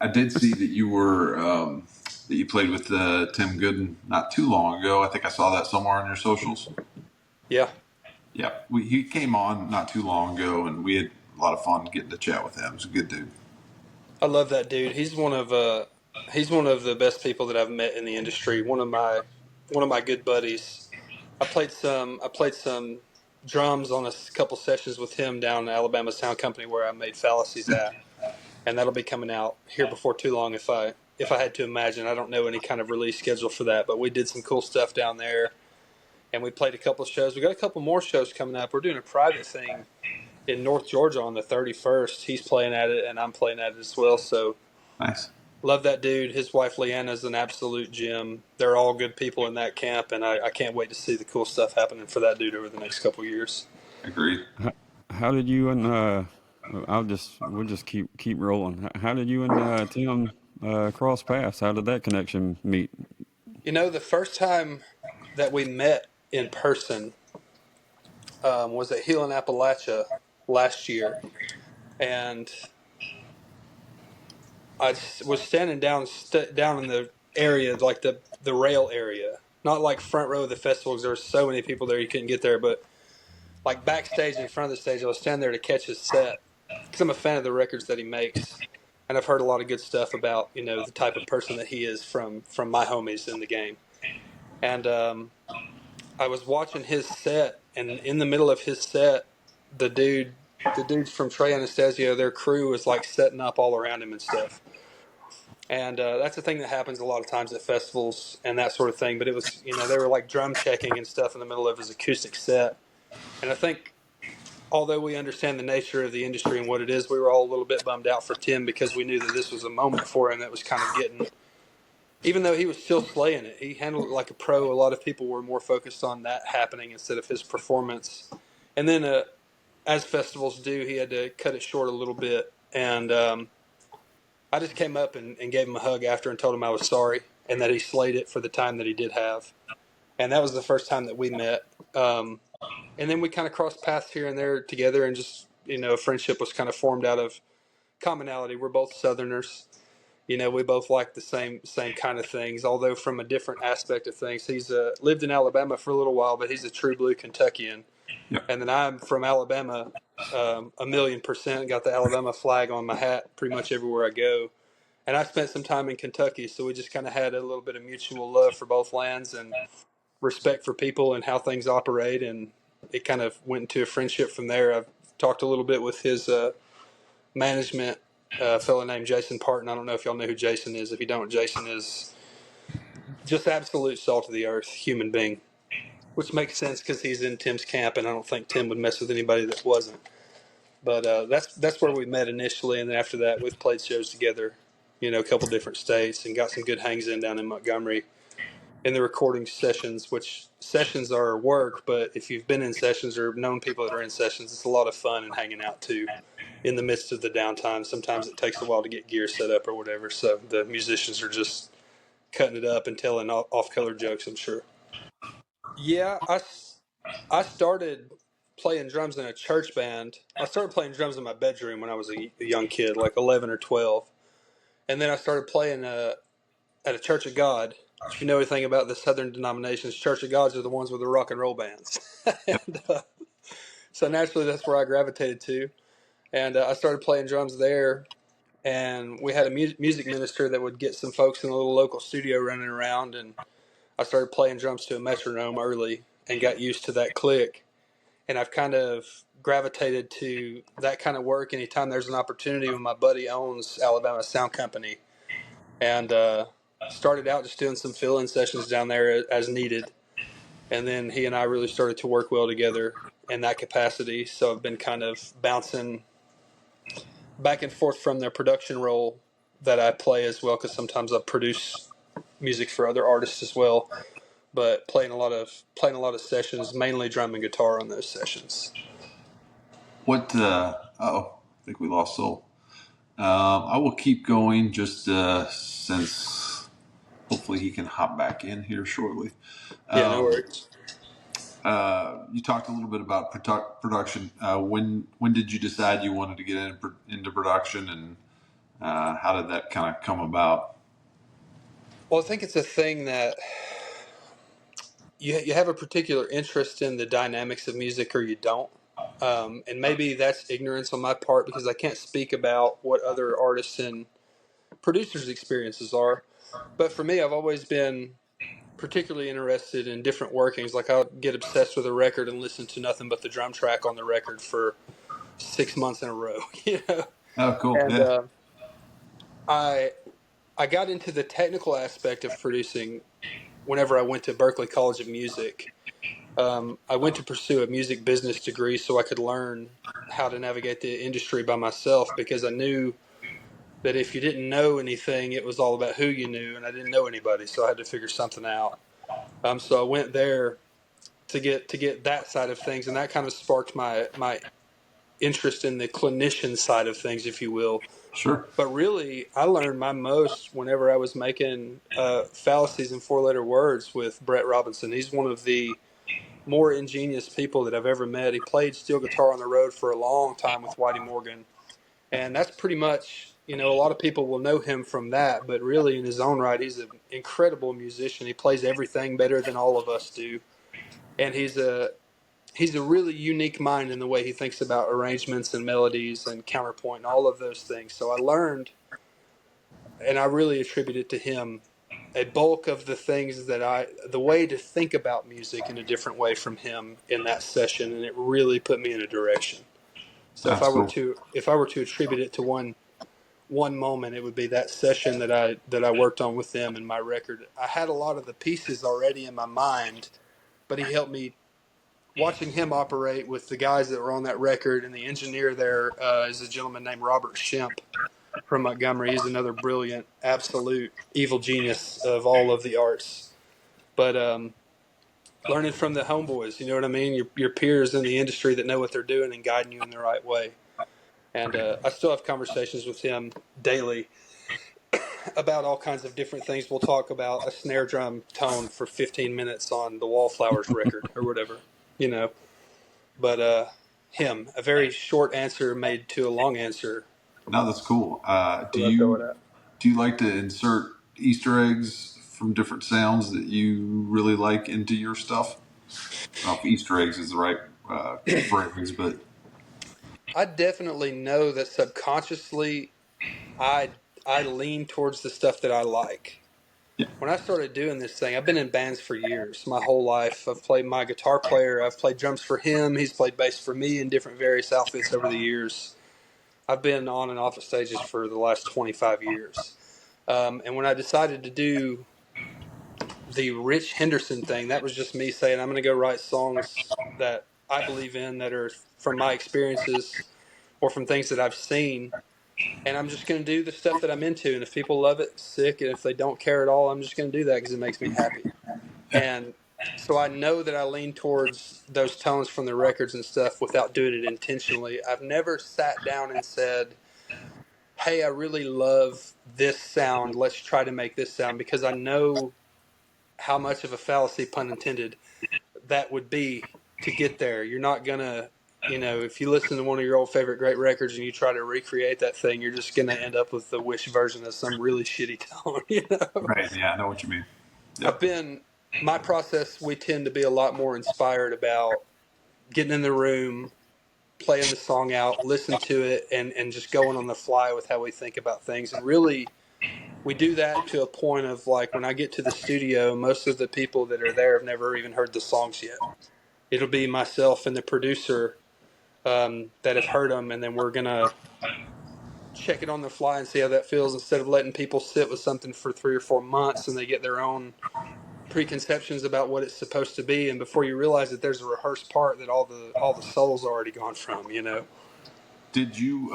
I did see that you played with Tim Gooden not too long ago. I think I saw that somewhere on your socials. Yeah. Yeah, he came on not too long ago, and we had a lot of fun getting to chat with him. He's a good dude. I love that dude. He's one of the best people that I've met in the industry. One of my good buddies. I played some drums on a couple sessions with him down in Alabama Sound Company where I made Fallacies at, and that'll be coming out here before too long if I had to imagine. I don't know any kind of release schedule for that, but we did some cool stuff down there, and we played a couple of shows. We got a couple more shows coming up. We're doing a private thing in North Georgia on the 31st. He's playing at it, and I'm playing at it as well. So Nice. love that dude. His wife Leanna's an absolute gem. They're all good people in that camp, and I can't wait to see the cool stuff happening for that dude over the next couple of years. Agreed. How did you and we'll just keep rolling. How did you and Tim cross paths? How did that connection meet? You know, the first time that we met in person was at Heel in Appalachia last year, and I was standing down in the area, like the rail area, not like front row of the festival because there were so many people there you couldn't get there, but like backstage in front of the stage. I was standing there to catch his set because I'm a fan of the records that he makes, and I've heard a lot of good stuff about the type of person that he is from my homies in the game, and I was watching his set, and in the middle of his set, the dudes from Trey Anastasio, their crew was like setting up all around him and stuff. And that's a thing that happens a lot of times at festivals and that sort of thing. But it was, they were like drum checking and stuff in the middle of his acoustic set. And I think, although we understand the nature of the industry and what it is, we were all a little bit bummed out for Tim because we knew that this was a moment for him that was kind of getting, even though he was still slaying it, he handled it like a pro. A lot of people were more focused on that happening instead of his performance. And then, as festivals do, he had to cut it short a little bit. And I just came up and gave him a hug after and told him I was sorry and that he slayed it for the time that he did have. And that was the first time that we met. And then we kind of crossed paths here and there together, and just, a friendship was kind of formed out of commonality. We're both Southerners. We both like the same kind of things, although from a different aspect of things. He's lived in Alabama for a little while, but he's a true blue Kentuckian. Yep. And then I'm from Alabama, 1,000,000%. Got the Alabama flag on my hat pretty much everywhere I go. And I spent some time in Kentucky, so we just kind of had a little bit of mutual love for both lands and respect for people and how things operate. And it kind of went into a friendship from there. I've talked a little bit with his management, a fellow named Jason Parton. I don't know if y'all know who Jason is. If you don't, Jason is just absolute salt of the earth human being, which makes sense because he's in Tim's camp, and I don't think Tim would mess with anybody that wasn't. But that's where we met initially, and then after that, we've played shows together, a couple different states, and got some good hangs in down in Montgomery in the recording sessions, which sessions are work, but if you've been in sessions or known people that are in sessions, it's a lot of fun and hanging out too in the midst of the downtime. Sometimes it takes a while to get gear set up or whatever, so the musicians are just cutting it up and telling off-color jokes, I'm sure. Yeah, I started playing drums in a church band. I started playing drums in my bedroom when I was a young kid, like 11 or 12. And then I started playing at a Church of God. If you know anything about the Southern denominations, Church of Gods are the ones with the rock and roll bands. and, so naturally, that's where I gravitated to. And I started playing drums there. And we had a music minister that would get some folks in a little local studio running around. And I started playing drums to a metronome early and got used to that click. And I've kind of gravitated to that kind of work anytime there's an opportunity. When my buddy owns Alabama Sound Company, and started out just doing some fill-in sessions down there as needed, and then he and I really started to work well together in that capacity. So I've been kind of bouncing back and forth from their production role that I play as well, because sometimes I produce music for other artists as well. But playing a lot of sessions, mainly drum and guitar on those sessions. What? I think we lost Soul. I will keep going just since hopefully he can hop back in here shortly. Yeah, no worries. You talked a little bit about production. When did you decide you wanted to get into production, and How did that kind of come about? Well, I think it's a thing that you have a particular interest in the dynamics of music or you don't. And maybe that's ignorance on my part because I can't speak about what other artists and producers' experiences are. But for me, I've always been particularly interested in different workings. Like I'll get obsessed with a record and listen to nothing but the drum track on the record for 6 months in a row, you know. Oh, cool. And Yeah. I I got into the technical aspect of producing whenever I went to Berklee College of Music. I went to pursue a music business degree so I could learn how to navigate the industry by myself because I knew that if you didn't know anything, it was all about who you knew, and I didn't know anybody, so I had to figure something out. So I went there to get that side of things, and that kind of sparked my interest in the clinician side of things, if you will. Sure. But really, I learned my most whenever I was making fallacies and four-letter words with Brett Robinson. He's one of the more ingenious people that I've ever met. He played steel guitar on the road for a long time with Whitey Morgan, and that's pretty much, a lot of people will know him from that, but really in his own right, he's an incredible musician. He plays everything better than all of us do, and he's a really unique mind in the way he thinks about arrangements and melodies and counterpoint and all of those things. So I learned, and I really attribute it to him, a bulk of the things the way to think about music in a different way from him in that session, and it really put me in a direction. So if That's I were cool. to if I were to attribute it to one moment, it would be that session that I worked on with them and my record. I had a lot of the pieces already in my mind, but he helped me. Watching him operate with the guys that were on that record, and the engineer there is a gentleman named Robert Shemp from Montgomery. He's another brilliant, absolute evil genius of all of the arts. But learning from the homeboys, you know what I mean? Your peers in the industry that know what they're doing and guiding you in the right way. And I still have conversations with him daily about all kinds of different things. We'll talk about a snare drum tone for 15 minutes on the Wallflowers record or whatever, you know. But a very short answer made to a long answer. No, that's cool. That's what I throw it at. Do you like to insert Easter eggs from different sounds that you really like into your stuff? I don't know if Easter eggs is the right phrase, but I definitely know that subconsciously I I lean towards the stuff that I like. yeah, When I started doing this thing, I've been in bands for years, my whole life. I've played my guitar player, I've played drums for him, he's played bass for me in different various outfits over the years. I've been on and off of stages for the last 25 years. And when I decided to do the Ritch Henderson thing, that was just me saying, I'm going to go write songs that I believe in that are from my experiences or from things that I've seen. And I'm just going to do the stuff that I'm into. And if people love it, sick. And if they don't care at all, I'm just going to do that because it makes me happy. And so I know that I lean towards those tones from the records and stuff without doing it intentionally. I've never sat down and said, hey, I really love this sound. Let's try to make this sound, because I know how much of a fallacy, pun intended, that would be to get there. You're not going to, if you listen to one of your old favorite great records and you try to recreate that thing, you're just going to end up with the Wish version of some really shitty tone, right. Yeah, I know what you mean. I've Yep. been, my process, we tend to be a lot more inspired about getting in the room, playing the song out, listen to it, and just going on the fly with how we think about things. And really, we do that to a point of, like, when I get to the studio, most of the people that are there have never even heard the songs yet. It'll be myself and the producer that have heard them, and then we're going to check it on the fly and see how that feels, instead of letting people sit with something for 3 or 4 months and they get their own preconceptions about what it's supposed to be, and before you realize it, there's a rehearsed part that all the soul's already gone from. Did you?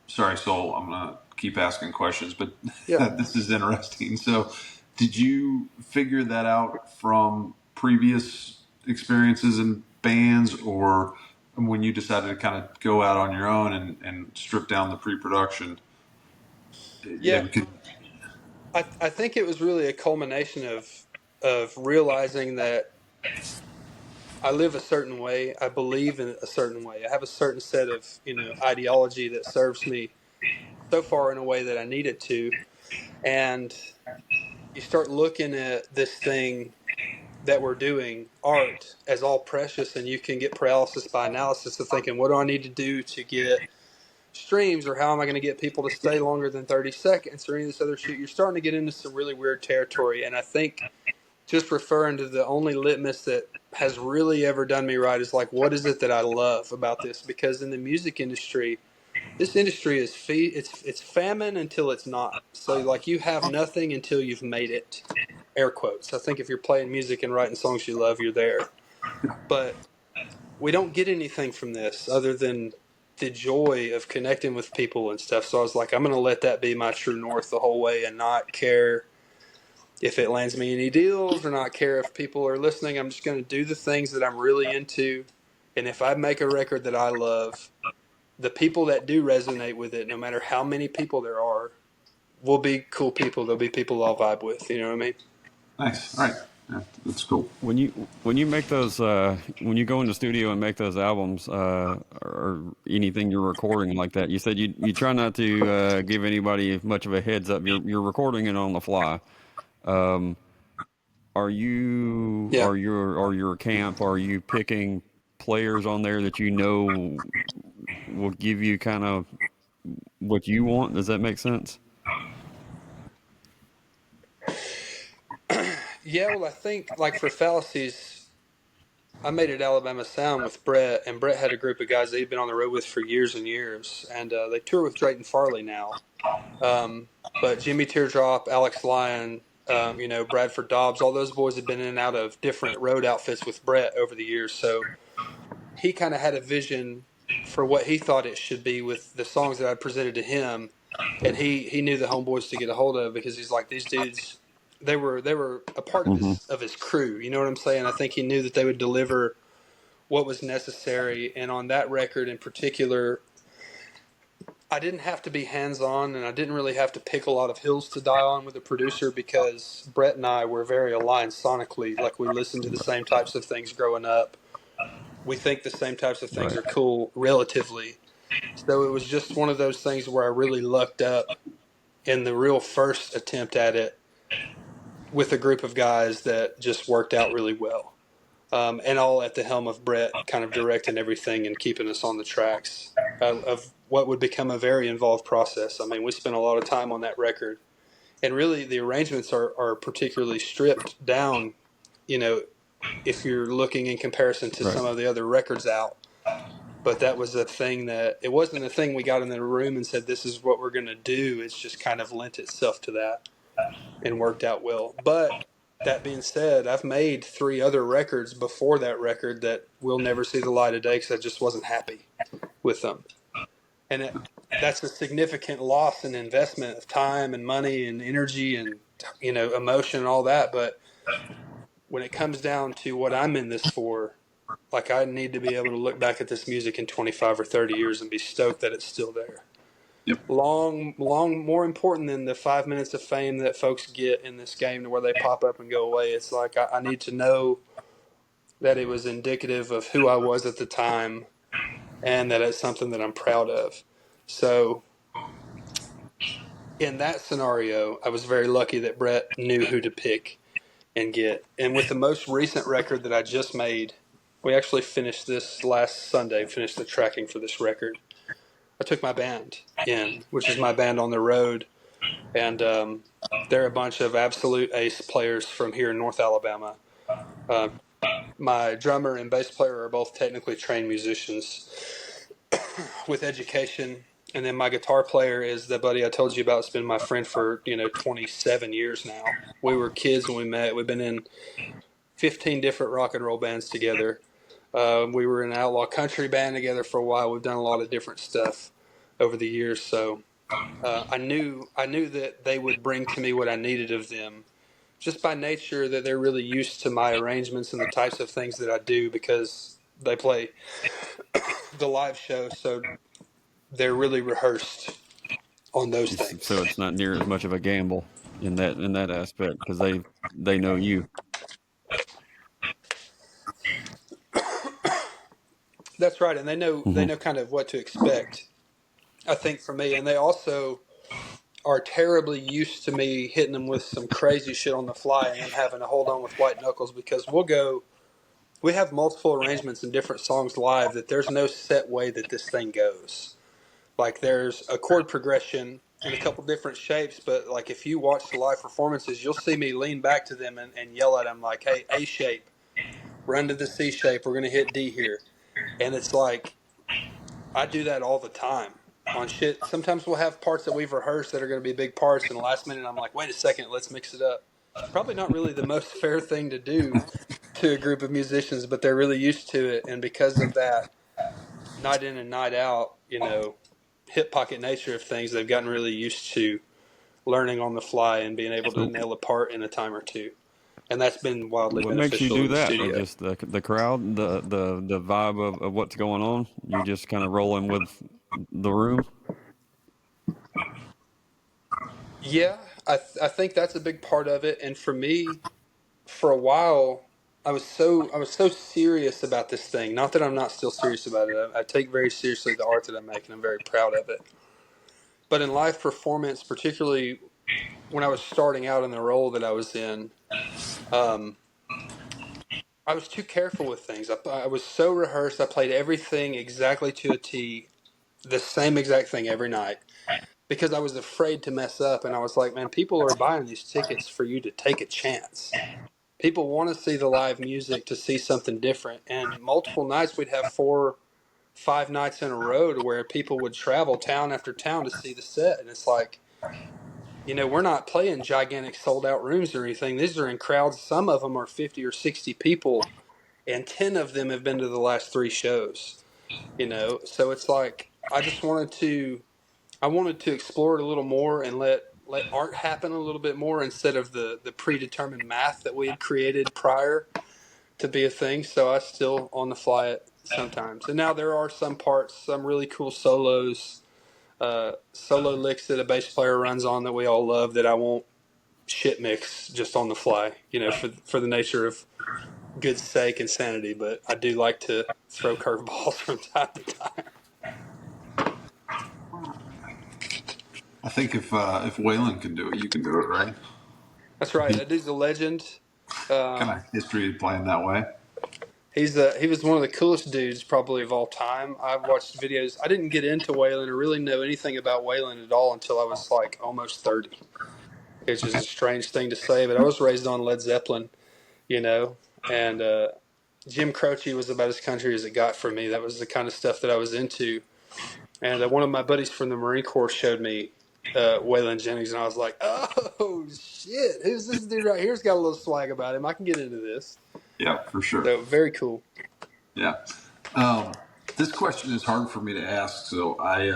Sorry, Soul. I'm gonna keep asking questions, but Yeah. this is interesting. So, did you figure that out from previous experiences in bands, or when you decided to kind of go out on your own and strip down the pre-production? Yeah, Because I think it was really a culmination of realizing that I live a certain way, I believe in a certain way, I have a certain set of ideology that serves me. so far in a way that I need it to. And you start looking at this thing that we're doing, art, as all precious, and you can get paralysis by analysis of thinking, what do I need to do to get streams, or how am I going to get people to stay longer than 30 seconds, or any of this other shit? You're starting to get into some really weird territory. And I think just referring to the only litmus that has really ever done me right is like, what is it that I love about this? Because in the music industry, this industry is it's famine until it's not. So like, you have nothing until you've made it. Air quotes. I think if you're playing music and writing songs you love, you're there. But we don't get anything from this other than the joy of connecting with people and stuff. So I was like, I'm going to let that be my true north the whole way, and not care if it lands me any deals, or not care if people are listening. I'm just going to do the things that I'm really into. And if I make a record that I love, the people that do resonate with it, no matter how many people there are, will be cool people. They'll be people I'll vibe with. You know what I mean? Nice. All right. Yeah, that's cool. When you make those when you go in the studio and make those albums or anything you're recording like that, you said you try not to give anybody much of a heads up. You're recording it on the fly. Are you Yeah. or your camp? Are you picking players on there that you know will give you kind of what you want? Does that make sense? Yeah, well, I think like for Fallacies, I made it Alabama Sound with Brett, and Brett had a group of guys that he'd been on the road with for years and years, and they tour with Drayton Farley now. Um, but Jimmy Teardrop, Alex Lyon, Bradford Dobbs, all those boys have been in and out of different road outfits with Brett over the years. So he kind of had a vision for what he thought it should be with the songs that I presented to him, and he knew the homeboys to get a hold of, because he's like, these dudes, they were a part of Mm-hmm. his crew. You know what I'm saying? I think he knew that they would deliver what was necessary. And on that record in particular, I didn't have to be hands-on, and I didn't really have to pick a lot of hills to die on with the producer, because Brett and I were very aligned sonically. Like, we listened to the same types of things growing up. We think the same types of things Right. are cool relatively. So it was just one of those things where I really lucked up in the real first attempt at it with a group of guys that just worked out really well. And all at the helm of Brett, kind of directing everything and keeping us on the tracks of what would become a very involved process. I mean, we spent a lot of time on that record, and really the arrangements are particularly stripped down, you know, if you're looking in comparison to Right. some of the other records out. But that was a thing that, it wasn't a thing we got in the room and said, this is what we're going to do. It's just kind of lent itself to that and worked out well. But that being said, I've made 3 other records before that record that will never see the light of day because I just wasn't happy with them. And that's a significant loss in investment of time and money and energy and, emotion and all that. But when it comes down to what I'm in this for, like, I need to be able to look back at this music in 25 or 30 years and be stoked that it's still there. Yep. Long, more important than the 5 minutes of fame that folks get in this game to where they pop up and go away. It's like, I need to know that it was indicative of who I was at the time, and that it's something that I'm proud of. So in that scenario, I was very lucky that Brett knew who to pick and get. And with the most recent record that I just made, we actually finished this last Sunday, finished the tracking for this record. I took my band in, which is my band on the road, and they're a bunch of absolute ace players from here in North Alabama. Uh, my drummer and bass player are both technically trained musicians with education, and then my guitar player is the buddy I told you about. It's been my friend for 27 years now. We were kids when we met. We've been in 15 different rock and roll bands together. We were in an outlaw country band together for a while. We've done a lot of different stuff over the years. So I knew that they would bring to me what I needed of them, just by nature that they're really used to my arrangements and the types of things that I do, because they play the live show. So they're really rehearsed on those things. So it's not near as much of a gamble in that aspect because they know you. That's right, and they know Hmm. kind of what to expect. I think for me, and they also are terribly used to me hitting them with some crazy shit on the fly and them having to hold on with white knuckles because we have multiple arrangements and different songs live that there's no set way that this thing goes. Like there's a chord progression in a couple different shapes, but like if you watch the live performances, you'll see me lean back to them and yell at them like, hey, A shape, run to the C shape, we're going to hit D here. And it's like, I do that all the time on shit. Sometimes we'll have parts that we've rehearsed that are going to be big parts, and the last minute I'm like, wait a second, let's mix it up. Probably not really the most fair thing to do to a group of musicians, but they're really used to it. And because of that, night in and night out, hip pocket nature of things, they've gotten really used to learning on the fly and being able to So nail a part in a time or two. And that's been wildly what makes you beneficial do in the that? studio. Just the crowd, the vibe of what's going on. You just kind of rolling with the room. Yeah, I think that's a big part of it. And for me, for a while, I was so serious about this thing. Not that I'm not still serious about it. I take very seriously the art that I make, and I'm very proud of it. But in live performance, particularly when I was starting out in the role that I was in, um, I was too careful with things. I was so rehearsed. I played everything exactly to a T, the same exact thing every night, because I was afraid to mess up. And I was like, man, people are buying these tickets for you to take a chance. People want to see the live music to see something different. And multiple nights we'd have 4, 5 nights in a row to where people would travel town after town to see the set. And it's like, we're not playing gigantic sold out rooms or anything. These are in crowds. Some of them are 50 or 60 people, and 10 of them have been to the last 3 shows. So it's like, I wanted to explore it a little more and let art happen a little bit more instead of the predetermined math that we had created prior to be a thing. So I still on the fly it sometimes. And now there are some parts, some really cool solo licks that a bass player runs on that we all love that I won't shit mix just on the fly, for the nature of good sake and sanity. But I do like to throw curveballs from time to time. I think if Waylon can do it, you can do it, right? That's right. He That dude's a legend. kind Um, of history of playing that way. he was one of the coolest dudes probably of all time. I've watched videos. I didn't get into Waylon or really know anything about Waylon at all until I was like almost 30. It's just Okay. a strange thing to say, but I was raised on Led Zeppelin, and Jim Croce was about as country as it got for me. That was the kind of stuff that I was into. And one of my buddies from the Marine Corps showed me Waylon Jennings, and I was like, "Oh shit, who's this dude right here? He's got a little swag about him. I can get into this." Yeah, for sure. So very cool. Yeah. Um, this question is hard for me to ask, so I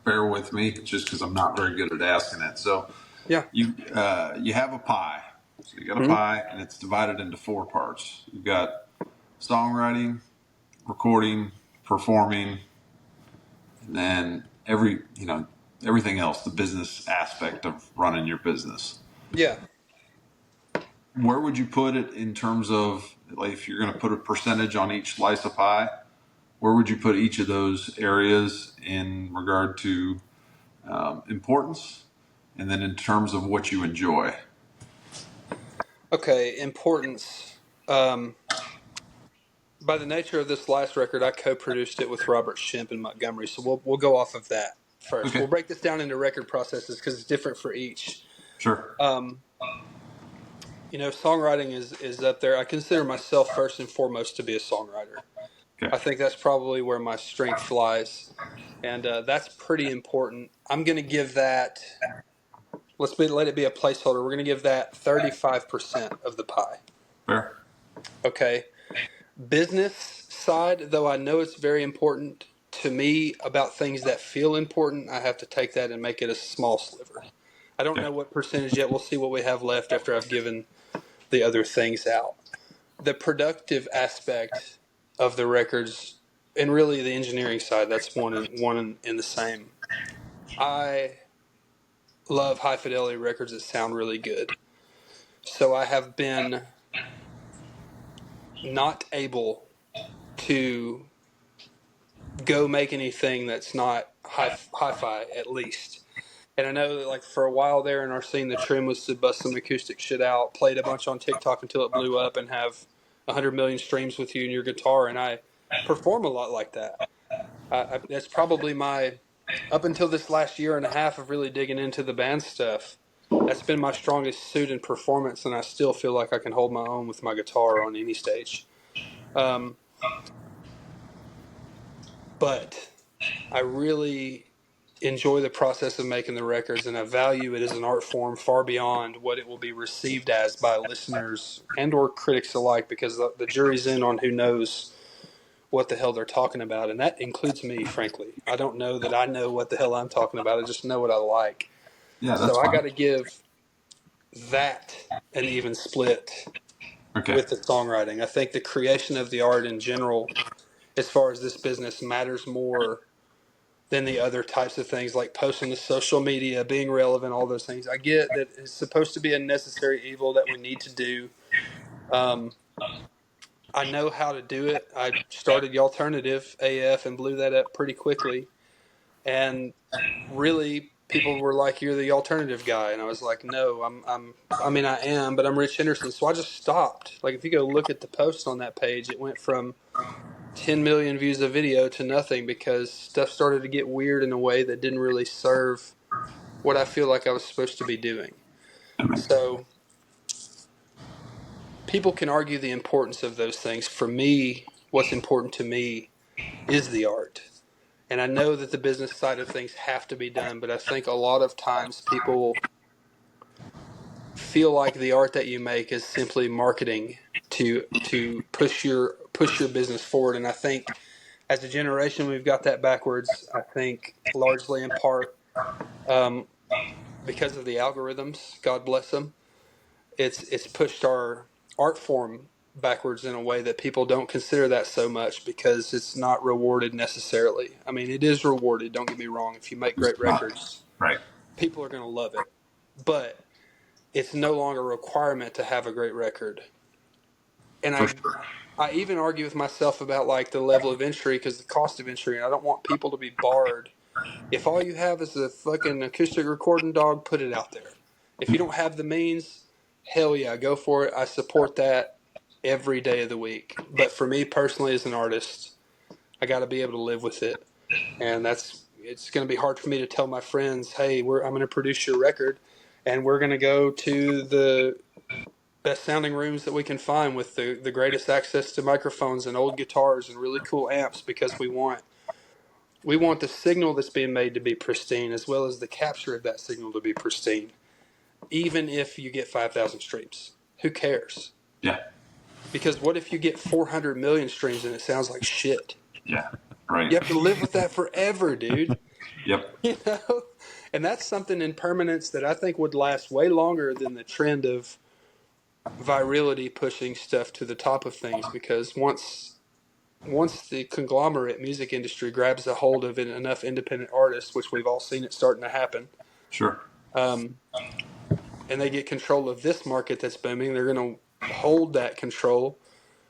bear with me just because I'm not very good at asking it. So Yeah. you have a pie. So you got a Mm-hmm. pie, and it's divided into 4 parts. You've got songwriting, recording, performing, and then everything else, the business aspect of running your business. Yeah. Where would you put it in terms of, like, if you're going to put a percentage on each slice of pie? Where would you put each of those areas in regard to importance, and then in terms of what you enjoy? Okay. Importance. By the nature of this last record, I co-produced it with Robert Shemp in Montgomery, so we'll go off of that first. We'll Okay, break this down into record processes because it's different for each. sure. Um, Songwriting is up there. I consider myself first and foremost to be a songwriter. Okay, I think that's probably where my strength lies, and that's pretty important. I'm going to give that. Let it be a placeholder. We're going to give that 35% of the pie. fair. Okay. Business side, though I know it's very important to me about things that feel important, I have to take that and make it a small sliver. I don't Okay, know what percentage yet. We'll see what we have left after I've given the other things out. The productive aspect of the records and really the engineering side, that's one in the same. I love high fidelity records that sound really good. So I have been not able to go make anything that's not hi-fi at least. And I know that like for a while there in our scene, the trend was to bust some acoustic shit out, played a bunch on TikTok until it blew up, and have 100 million streams with you and your guitar. And I perform a lot like that. That's probably my, up until this last year and a half of really digging into the band stuff, that's been my strongest suit in performance, and I still feel like I can hold my own with my guitar on any stage. Um, but I really enjoy the process of making the records, and I value it as an art form far beyond what it will be received as by listeners and or critics alike, because the jury's in on who knows what the hell they're talking about, and that includes me, frankly. I don't know that I know what the hell I'm talking about. I just know what I like. Yeah, that's So I got fine. to give that an even split Okay. with the songwriting. I think the creation of the art in general, as far as this business, matters more than the other types of things like posting to social media, being relevant, all those things. I get that it's supposed to be a necessary evil that we need to do. Um, I know how to do it. I started the alternative AF and blew that up pretty quickly. And really, people were like, "You're the alternative guy," and I was like, "No, I mean, I am, but I'm Ritch Henderson." So I just stopped. Like, if you go look at the post on that page, it went from 10 million views of video to nothing because stuff started to get weird in a way that didn't really serve what I feel like I was supposed to be doing. So people can argue the importance of those things. For me, what's important to me is the art. And I know that the business side of things have to be done, but I think a lot of times people feel like the art that you make is simply marketing to push your business forward. And I think as a generation we've got that backwards. I think largely in part um, because of the algorithms. God bless them. It's pushed our art form backwards in a way that people don't consider that so much because it's not rewarded necessarily. I mean, it is rewarded. Don't get me wrong. If you make great records, Right. people are going to love it. But it's no longer a requirement to have a great record. And For I sure. I even argue with myself about like the level of entry because the cost of entry, and I don't want people to be barred. If all you have is a fucking acoustic recording, dog, put it out there. If you don't have the means, hell yeah, go for it. I support that every day of the week. But for me personally, as an artist, I got to be able to live with it, and it's going to be hard for me to tell my friends, hey, I'm going to produce your record, and we're going to go to the best sounding rooms that we can find with the greatest access to microphones and old guitars and really cool amps because we want the signal that's being made to be pristine as well as the capture of that signal to be pristine. Even if you get 5,000 streams, who cares? Yeah. Because what if you get 400 million streams and it sounds like shit? Yeah. Right. You have to live with that forever, dude. Yep. You know? And that's something in permanence that I think would last way longer than the trend of virility pushing stuff to the top of things, because once the conglomerate music industry grabs a hold of enough independent artists, which we've all seen it starting to happen, Sure. um, and they get control of this market that's booming, they're going to hold that control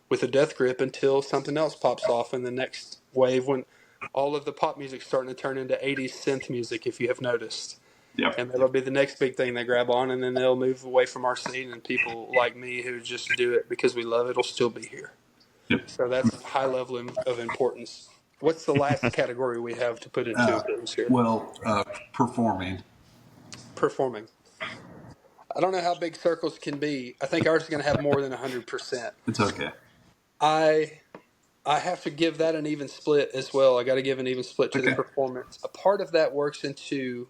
with a death grip until something else pops off in the next wave, when all of the pop music's starting to turn into 80s synth music, if you have noticed. Yep. And that'll be the next big thing they grab on, and then they'll move away from our scene, and people like me who just do it because we love it will still be here. Yep. So that's high level of importance. What's the last category we have to put into importance here? Well, performing. Performing. I don't know how big circles can be. I think ours is going to have more than 100%. It's okay. I I have to give that an even split as well. I got to give an even split to the Okay. performance. A part of that works into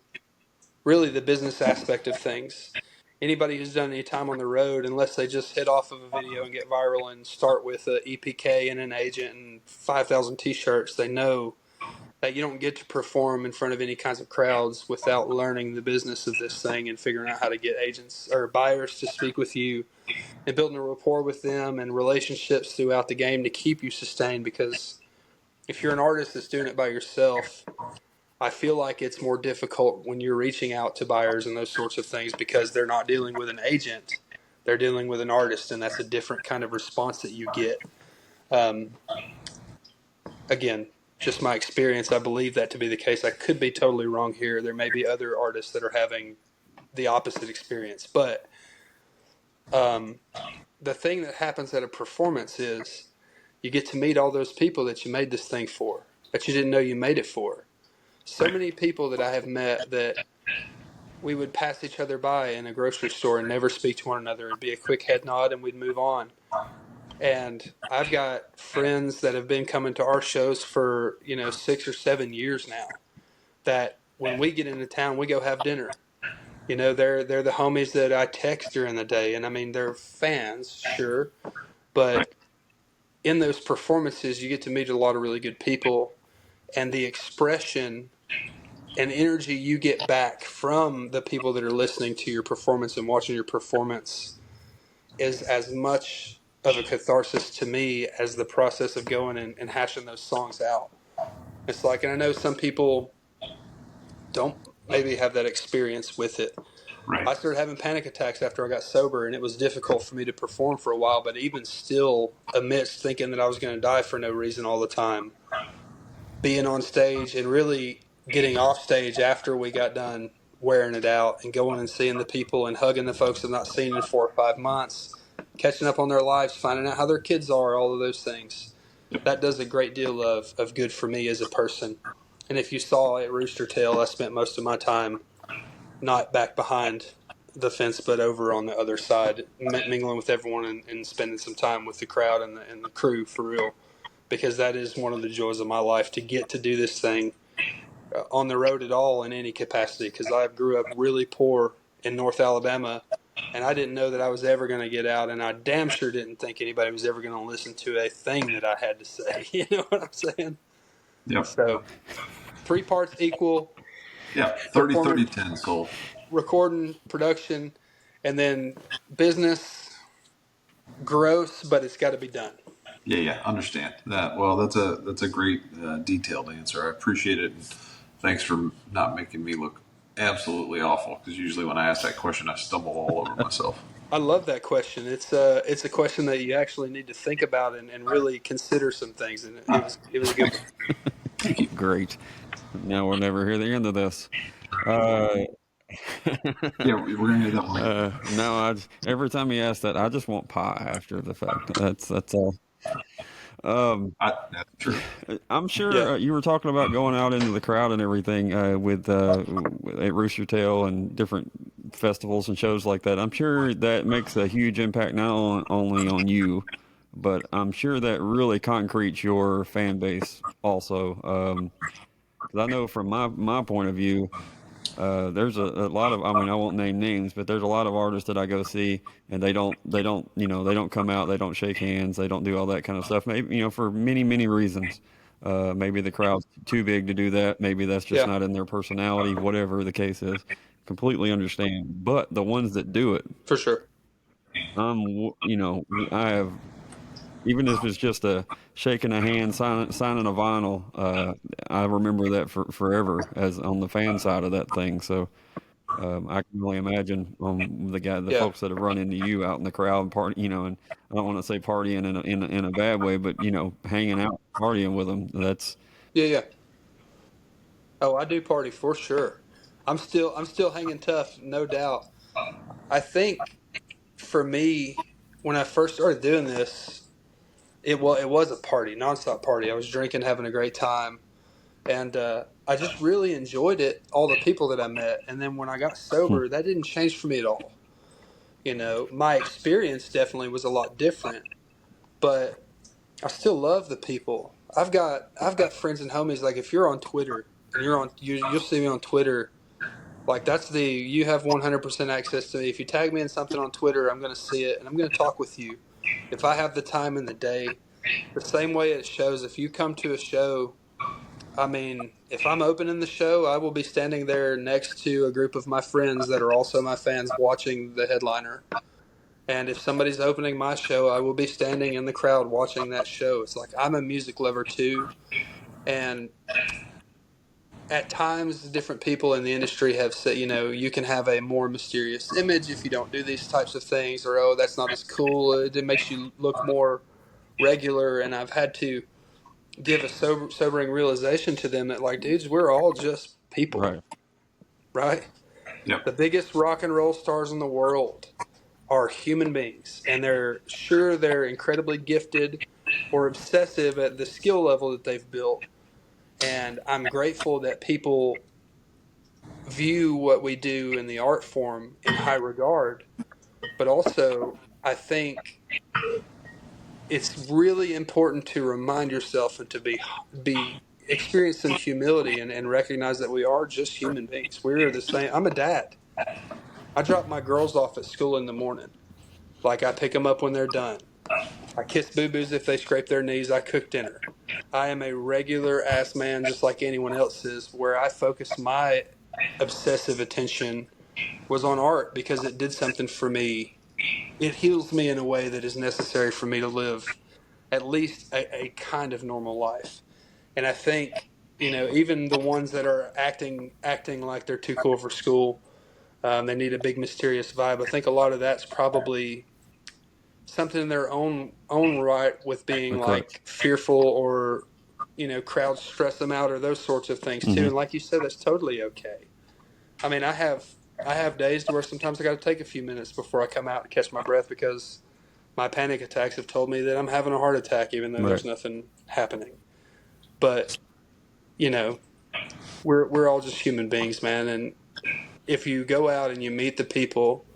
really the business aspect of things. Anybody who's done any time on the road, unless they just hit off of a video and get viral and start with a EPK and an agent and 5,000 t-shirts, they know that you don't get to perform in front of any kinds of crowds without learning the business of this thing and figuring out how to get agents or buyers to speak with you and building a rapport with them and relationships throughout the game to keep you sustained. Because if you're an artist that's doing it by yourself, I feel like it's more difficult when you're reaching out to buyers and those sorts of things because they're not dealing with an agent. They're dealing with an artist, and that's a different kind of response that you get. Um, Again, just my experience, I believe that to be the case. I could be totally wrong here. There may be other artists that are having the opposite experience. But the thing that happens at a performance is you get to meet all those people that you made this thing for, that you didn't know you made it for. So Right. many people that I have met that we would pass each other by in a grocery store and never speak to one another. It'd be a quick head nod and we'd move on. And I've got friends that have been coming to our shows for, 6 or 7 years now, that when we get into town, we go have dinner. They're the homies that I text during the day. And I mean, they're fans, sure. Right. But in those performances, you get to meet a lot of really good people. And the expression and energy you get back from the people that are listening to your performance and watching your performance is as much of a catharsis to me as the process of going and hashing those songs out. It's like, and I know some people don't maybe have that experience with it. Right. I started having panic attacks after I got sober, and it was difficult for me to perform for a while. But even still, amidst thinking that I was going to die for no reason all the time, being on stage and really getting off stage after we got done wearing it out and going and seeing the people and hugging the folks I've not seen in 4 or 5 months, catching up on their lives, finding out how their kids are, all of those things. Yep. That does a great deal of good for me as a person. And if you saw at Rooster Tail, I spent most of my time not back behind the fence, but over on the other side, mingling with everyone and spending some time with the crowd and the crew for real. Because that is one of the joys of my life, to get to do this thing on the road at all in any capacity. Because I grew up really poor in North Alabama, and I didn't know that I was ever going to get out, and I damn sure didn't think anybody was ever going to listen to a thing that I had to say. You know what I'm saying? Yep. So 3 parts equal: Yeah. 30, performing, 30, 10 soul. recording, production, and then business. Gross, but it's got to be done. Yeah. Yeah. Understand that. Well, that's a great detailed answer. I appreciate it. And thanks for not making me look absolutely awful. Because usually when I ask that question, I stumble all over myself. I love that question. It's a question that you actually need to think about and really consider some things. And it was a good one. Thank you. Great. Now we'll never hear the end of this. Uh, Yeah, we're gonna hear that one later. no, every time you ask that, I just want pie after the fact. That's all. That's true. I'm Yeah, sure you were talking about going out into the crowd and everything with at Rooster Tail and different festivals and shows like that. I'm sure that makes a huge impact only on you, but I'm sure that really concretes your fan base also. 'Cause I know from my point of view, there's a lot of, I mean, I won't name names, but there's a lot of artists that I go see and they don't they don't come out, they don't shake hands, they don't do all that kind of stuff. Maybe, for many reasons. Maybe the crowd's too big to do that. Maybe that's just yeah, not in their personality, whatever the case is. Completely understand. But the ones that do it, for sure. I have, even if it's just a shaking a hand, signing a vinyl, I remember that for forever as on the fan side of that thing. So I can only imagine the Yeah, folks that have run into you out in the crowd, party, and I don't want to say partying in a bad way, but hanging out, partying with them. That's yeah, yeah. Oh, I do party for sure. I'm still hanging tough, no doubt. I think for me, when I first started doing this, it was a party, nonstop party. I was drinking, having a great time, and I just really enjoyed it. All the people that I met, and then when I got hmm, sober, that didn't change for me at all. My experience definitely was a lot different, but I still love the people. I've got friends and homies. Like, if you're on Twitter and you'll see me on Twitter. Like, you have 100% access to me. If you tag me in something on Twitter, I'm going to see it and I'm going to talk with you. If I have the time in the day, the same way at shows, if you come to a show, I mean, if I'm opening the show, I will be standing there next to a group of my friends that are also my fans watching the headliner. And if somebody's opening my show, I will be standing in the crowd watching that show. It's like, I'm a music lover too. And at times, different people in the industry have said, you can have a more mysterious image if you don't do these types of things, or, oh, that's not as cool. It makes you look more regular. And I've had to give a sobering realization to them that, like, dudes, we're all just people, Right. right? Yep. The biggest rock and roll stars in the world are human beings, and they're incredibly gifted or obsessive at the skill level that they've built. And I'm grateful that people view what we do in the art form in high regard, but also I think it's really important to remind yourself and to be experience some humility and recognize that we are just human beings. We're the same. I'm a dad. I drop my girls off at school in the morning. Like, I pick them up when they're done. I kiss boo-boos if they scrape their knees. I cook dinner. I am a regular ass man just like anyone else is, where I focus my obsessive attention was on art because it did something for me. It heals me in a way that is necessary for me to live at least a kind of normal life. And I think, even the ones that are acting like they're too cool for school, they need a big mysterious vibe. I think a lot of that's probably something in their own right with being Correct. like fearful, or crowds stress them out, or those sorts of things too. Hmm. And like you said, that's totally okay. I mean, I have days where sometimes I got to take a few minutes before I come out to catch my breath because my panic attacks have told me that I'm having a heart attack, even though Right. there's nothing happening. But you know, we're all just human beings, man. And if you go out and you meet the people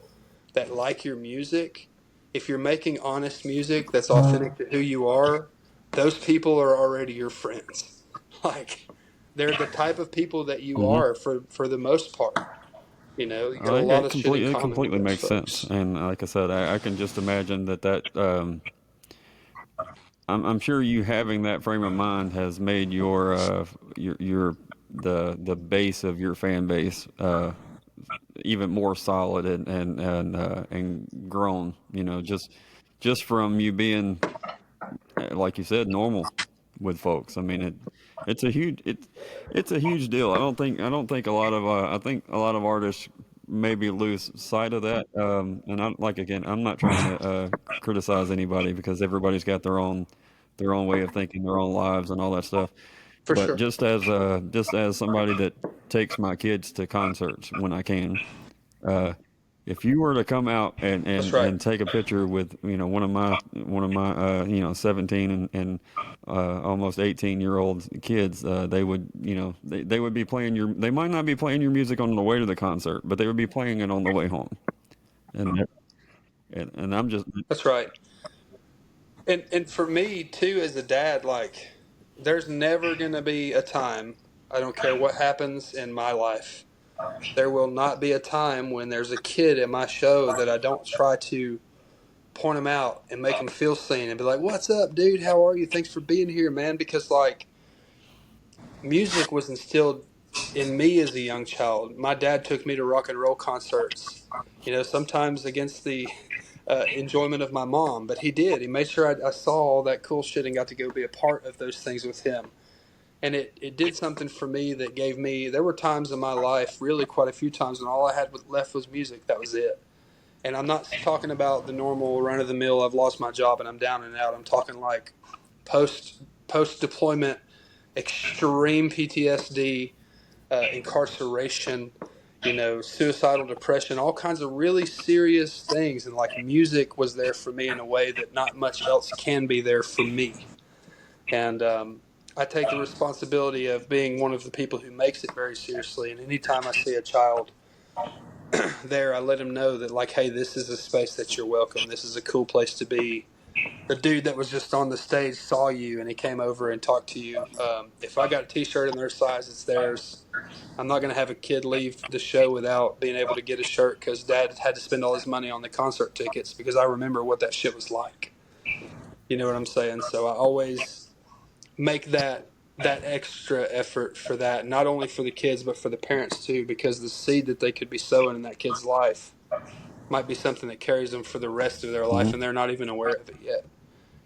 that like your music, if you're making honest music that's authentic to who you are, those people are already your friends. Like, they're the type of people that you Hmm. are for the most part. You got a lot It of shit in common with completely those makes sense, folks. and like I said, I can just imagine that I'm sure you having that frame of mind has made your the base of your fan base even more solid and grown. Just from you being like you said, normal with folks. I mean, it's a huge deal. I don't think a lot of I think a lot of artists maybe lose sight of that. And I'm like again, I'm not trying to criticize anybody because everybody's got their own way of thinking, their own lives, and all that stuff. For But sure. just as somebody that takes my kids to concerts when I can, uh, if you were to come out and, That's and, right. and take a picture with one of my 17 and almost 18-year-old kids, they would they would be playing they might not be playing your music on the way to the concert, but they would be playing it on the way home. And I'm just That's right. And for me too, as a dad, like, there's never gonna be a time, I don't care what happens in my life, there will not be a time when there's a kid at my show that I don't try to point them out and make them feel seen and be like, "What's up, dude? How are you? Thanks for being here, man." Because, like, music was instilled in me as a young child. My dad took me to rock and roll concerts, sometimes against the enjoyment of my mom, but he did. He made sure I saw all that cool shit and got to go be a part of those things with him. And it did something for me that gave me, there were times in my life, really quite a few times, when all I had left was music. That was it. And I'm not talking about the normal run of the mill, I've lost my job and I'm down and out. I'm talking like post deployment, extreme PTSD, incarceration, suicidal depression, all kinds of really serious things. And, like, music was there for me in a way that not much else can be there for me. And I take the responsibility of being one of the people who makes it very seriously. And anytime I see a child there, I let them know that, like, hey, this is a space that you're welcome. This is a cool place to be. The dude that was just on the stage saw you and he came over and talked to you. If I got a T-shirt in their size, it's theirs. I'm not going to have a kid leave the show without being able to get a shirt because dad had to spend all his money on the concert tickets, because I remember what that shit was like. You know what I'm saying? So I always make that extra effort for that, not only for the kids but for the parents too, because the seed that they could be sowing in that kid's life might be something that carries them for the rest of their life, mhm. and they're not even aware of it yet.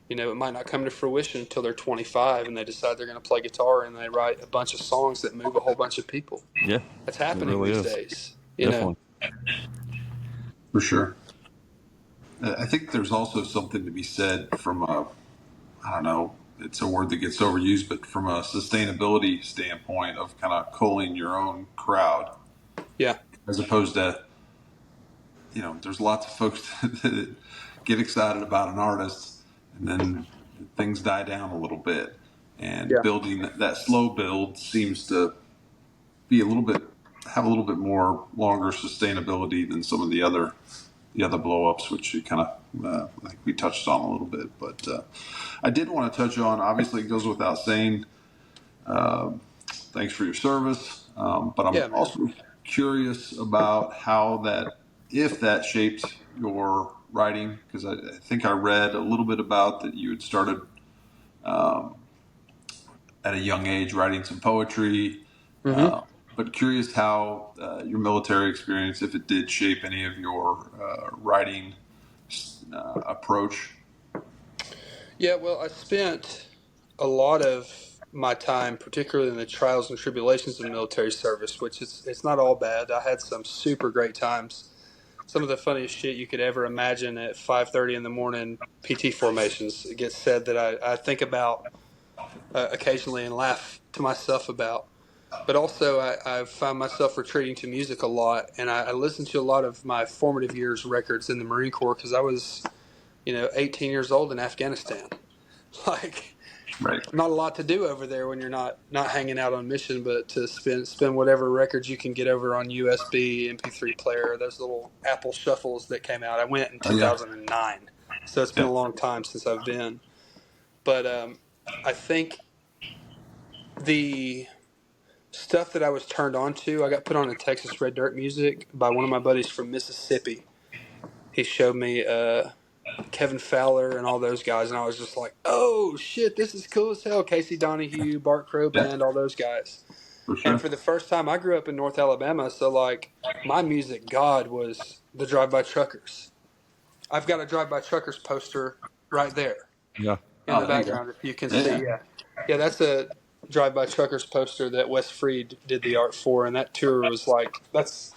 It might not come to fruition until they're 25 and they decide they're going to play guitar and they write a bunch of songs that move a whole bunch of people. Yeah, That's it happening really these is days. definitely. For sure. I think there's also something to be said from a, I don't know, it's a word that gets overused, but from a sustainability standpoint of kind of culling your own crowd, Yeah. as opposed to, there's lots of folks that get excited about an artist and then things die down a little bit. And Yeah. building that slow build seems to be have a little bit more longer sustainability than some of the other blow ups, which you kind of, I think we touched on a little bit. But I did want to touch on, obviously, it goes without saying, thanks for your service. But I'm Yeah, man. also curious about if that shaped your writing, because I think I read a little bit about that you had started at a young age writing some poetry. Mm-hmm. Uh, but curious how your military experience, if it did shape any of your writing approach. Yeah, well, I spent a lot of my time, particularly in the trials and tribulations of military service, which it's not all bad. I had some super great times. Some of the funniest shit you could ever imagine at 5:30 in the morning PT formations. It gets said that I think about occasionally and laugh to myself about. But also, I found myself retreating to music a lot, and I listened to a lot of my formative years records in the Marine Corps because I was, 18 years old in Afghanistan. Like, Right. not a lot to do over there when you're not hanging out on mission, but to spin whatever records you can get over on USB, MP3 player, those little Apple shuffles that came out. I went in Oh yeah. 2009, so it's been a Yep. long time since I've been. But I think the stuff that I was turned on to, I got put on to Texas Red Dirt music by one of my buddies from Mississippi. He showed me Kevin Fowler and all those guys, and I was just like, "Oh shit, this is cool as hell." Casey Donahue, Bart Crow Yeah. Band, all those guys. For And sure. for the first time, I grew up in North Alabama, so like my music god was the Drive By Truckers. I've got a Drive By Truckers poster right there Yeah. in the Oh, there you go. background, if you can see. Yeah. Yeah, yeah, that's a Drive By Truckers poster that Wes Freed did the art for, and that tour was like that's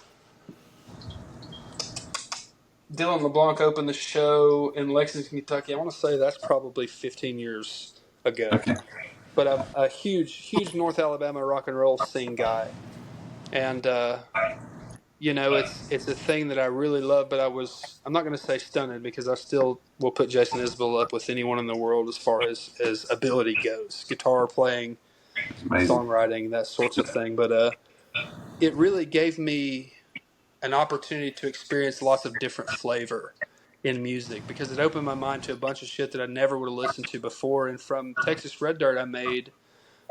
Dylan LeBlanc opened the show in Lexington, Kentucky. I want to say that's probably 15 years ago. Okay. But I'm a huge North Alabama rock and roll scene guy, and it's a thing that I really love. But I'm not going to say stunted because I still will put Jason Isbell up with anyone in the world as far as ability goes, guitar playing, It's amazing. songwriting, that sorts of thing. But it really gave me an opportunity to experience lots of different flavor in music because it opened my mind to a bunch of shit that I never would have listened to before. And from Texas Red Dirt, I made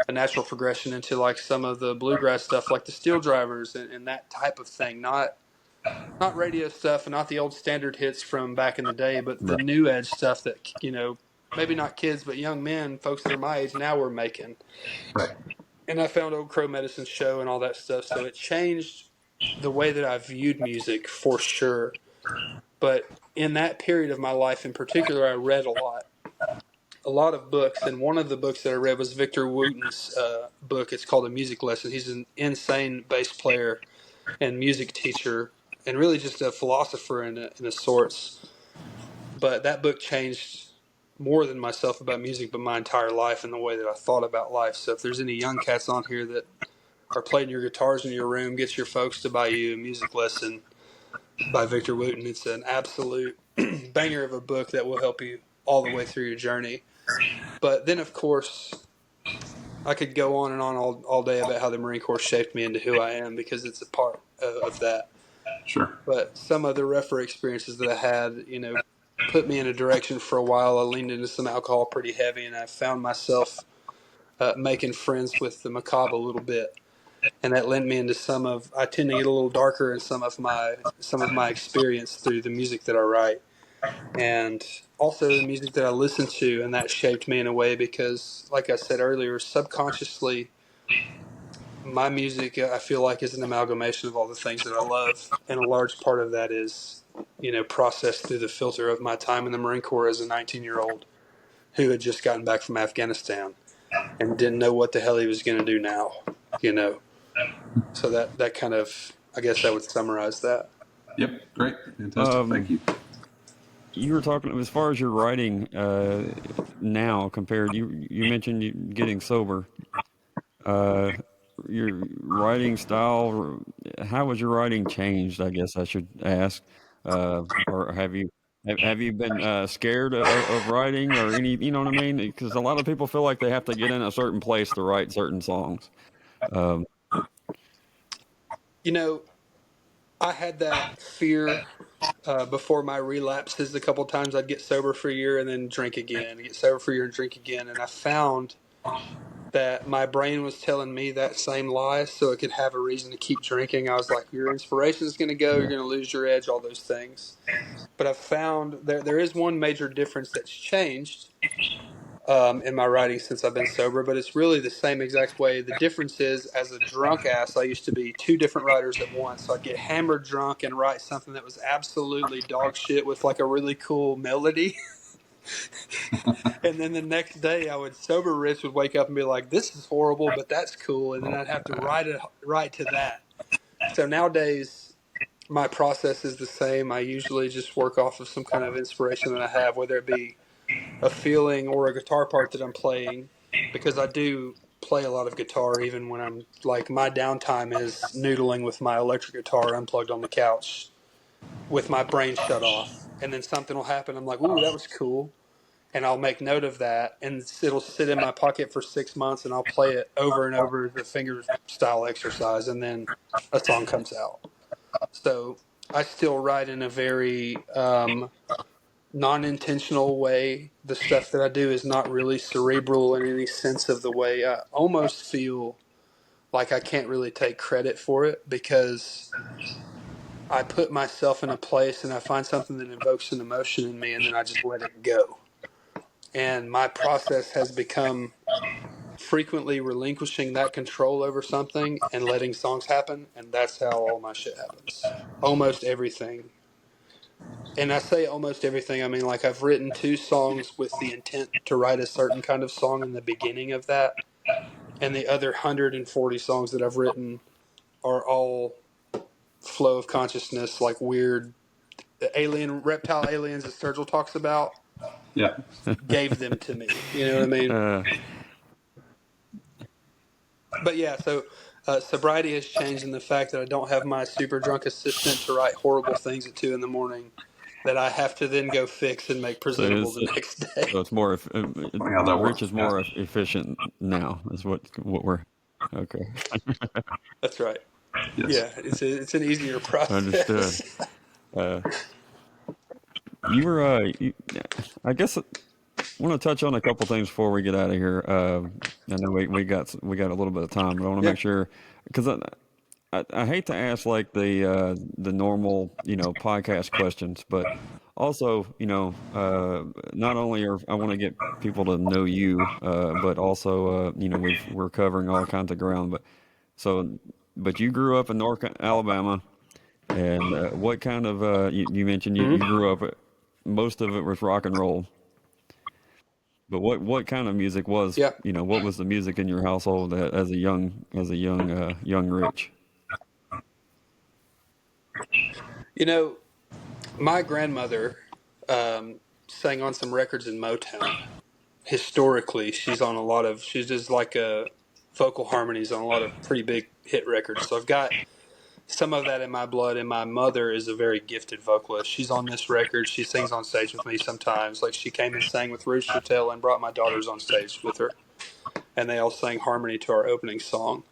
a natural progression into like some of the bluegrass stuff, like the Steel Drivers and that type of thing. Not radio stuff and not the old standard hits from back in the day, but the Right. new edge stuff that maybe not kids, but young men, folks that are my age now, were making. Right. And I found Old Crow Medicine Show and all that stuff, so it changed the way that I viewed music for sure. But in that period of my life in particular, I read a lot of books, and one of the books that I read was Victor Wooten's book. It's called A Music Lesson. He's an insane bass player and music teacher, and really just a philosopher in a sorts. But that book changed more than myself about music, but my entire life and the way that I thought about life. So if there's any young cats on here that are playing your guitars in your room, get your folks to buy you A Music Lesson by Victor Wooten. It's an absolute banger of a book that will help you all the way through your journey. But then, of course, I could go on and on all day about how the Marine Corps shaped me into who I am because it's a part of that. Sure. But some of the rougher experiences that I had, put me in a direction for a while. I leaned into some alcohol pretty heavy, and I found myself making friends with the macabre a little bit. And that led me into I tend to get a little darker in some of my experience through the music that I write. And also the music that I listen to, and that shaped me in a way because, like I said earlier, subconsciously, my music I feel like is an amalgamation of all the things that I love, and a large part of that is, processed through the filter of my time in the Marine Corps as a 19-year-old who had just gotten back from Afghanistan and didn't know what the hell he was going to do now, you know. So that kind of, I guess, I would summarize that. Yep. Great. Fantastic. Um, Thank you. you were talking as far as your writing now compared. You mentioned getting sober. Uh, your writing style. How has your writing changed? I guess I should ask. Or have you been scared of writing or any? You know what I mean? Because a lot of people feel like they have to get in a certain place to write certain songs. Um, You know, I had that fear before my relapses. A couple times I'd get sober for a year and then drink again, get sober for a year and drink again. And I found that my brain was telling me that same lie so it could have a reason to keep drinking. I was like, your inspiration is going to go, you're yeah. going to lose your edge, all those things. But I found there is one major difference that's changed in my writing since I've been sober, but it's really the same exact way. The difference is, as a drunk ass, I used to be two different writers at once. So I'd get hammered drunk and write something that was absolutely dog shit with like a really cool melody. And then the next day I would sober Rich would wake up and be like, this is horrible, but that's cool. And then I'd have to write to that. So nowadays my process is the same. I usually just work off of some kind of inspiration that I have, whether it be a feeling or a guitar part that I'm playing, because I do play a lot of guitar even when I'm like, my downtime is noodling with my electric guitar unplugged on the couch with my brain shut off. And then something will happen. I'm like, ooh, that was cool. And I'll make note of that, and it'll sit in my pocket for 6 months, and I'll play it over and over, the finger style exercise, and then a song comes out. So I still write in a very non-intentional way. The stuff that I do is not really cerebral in any sense of the way. I almost feel like I can't really take credit for it because I put myself in a place and I find something that invokes an emotion in me, and then I just let it go. And my process has become frequently relinquishing that control over something and letting songs happen, and that's how all my shit happens. Almost everything. And I say almost everything, I mean, like, I've written 2 songs with the intent to write a certain kind of song in the beginning of that, and the other 140 songs that I've written are all flow of consciousness, like weird reptile aliens that Sturgill talks about Yeah. gave them to me. You know what I mean? Uh, But yeah, so sobriety has changed in the fact that I don't have my super drunk assistant to write horrible things at 2 a.m. that I have to then go fix and make so presentable the next day. it's more. Funny how that Rich works. is Yeah. more efficient now. Is what we're okay. That's right. Yes. Yeah, it's an easier Understood. process. Uh, you were. I guess I want to touch on a couple things before we get out of here. I know we got a little bit of time, but I want to Yeah. make sure because I hate to ask like the normal podcast questions, but also not only are I want to get people to know you, but also we're covering all kinds of ground. So but you grew up in North Alabama, and what kind of you mentioned you Mm-hmm. grew up. Most of it was rock and roll, but what kind of music was Yeah. what was the music in your household as a young Rich? You know, my grandmother sang on some records in Motown. Historically, she does like vocal harmonies on a lot of pretty big hit records. So I've got some of that in my blood, and my mother is a very gifted vocalist. She's on this record. She sings on stage with me sometimes. Like, she came and sang with Rooster Tail and brought my daughters on stage with her, and they all sang harmony to our opening song.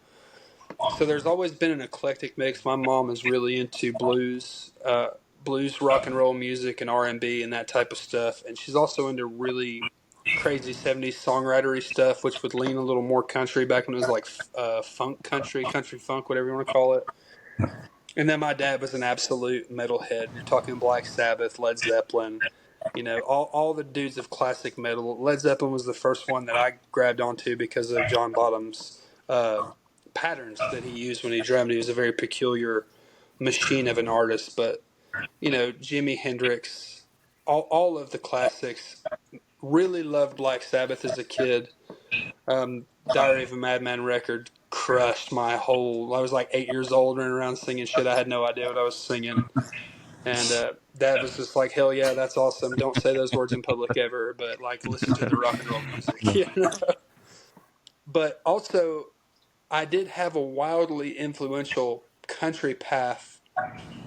So there's always been an eclectic mix. My mom is really into blues, rock and roll music, and R&B and that type of stuff. And she's also into really crazy 70s songwritery stuff, which would lean a little more country back when it was like funk country funk, whatever you want to call it. And then my dad was an absolute metalhead. You're talking Black Sabbath, Led Zeppelin, all the dudes of classic metal. Led Zeppelin was the first one that I grabbed onto because of John Bottom's patterns that he used when he drummed. He was a very peculiar machine of an artist. But, Jimi Hendrix, all of the classics. Really loved Black Sabbath as a kid. Diary of a Madman record crushed my whole. I was like 8 years old, running around singing shit. I had no idea what I was singing. And Dad was just like, hell yeah, that's awesome. Don't say those words in public ever, but like listen to the rock and roll music. You know? But also, I did have a wildly influential country path,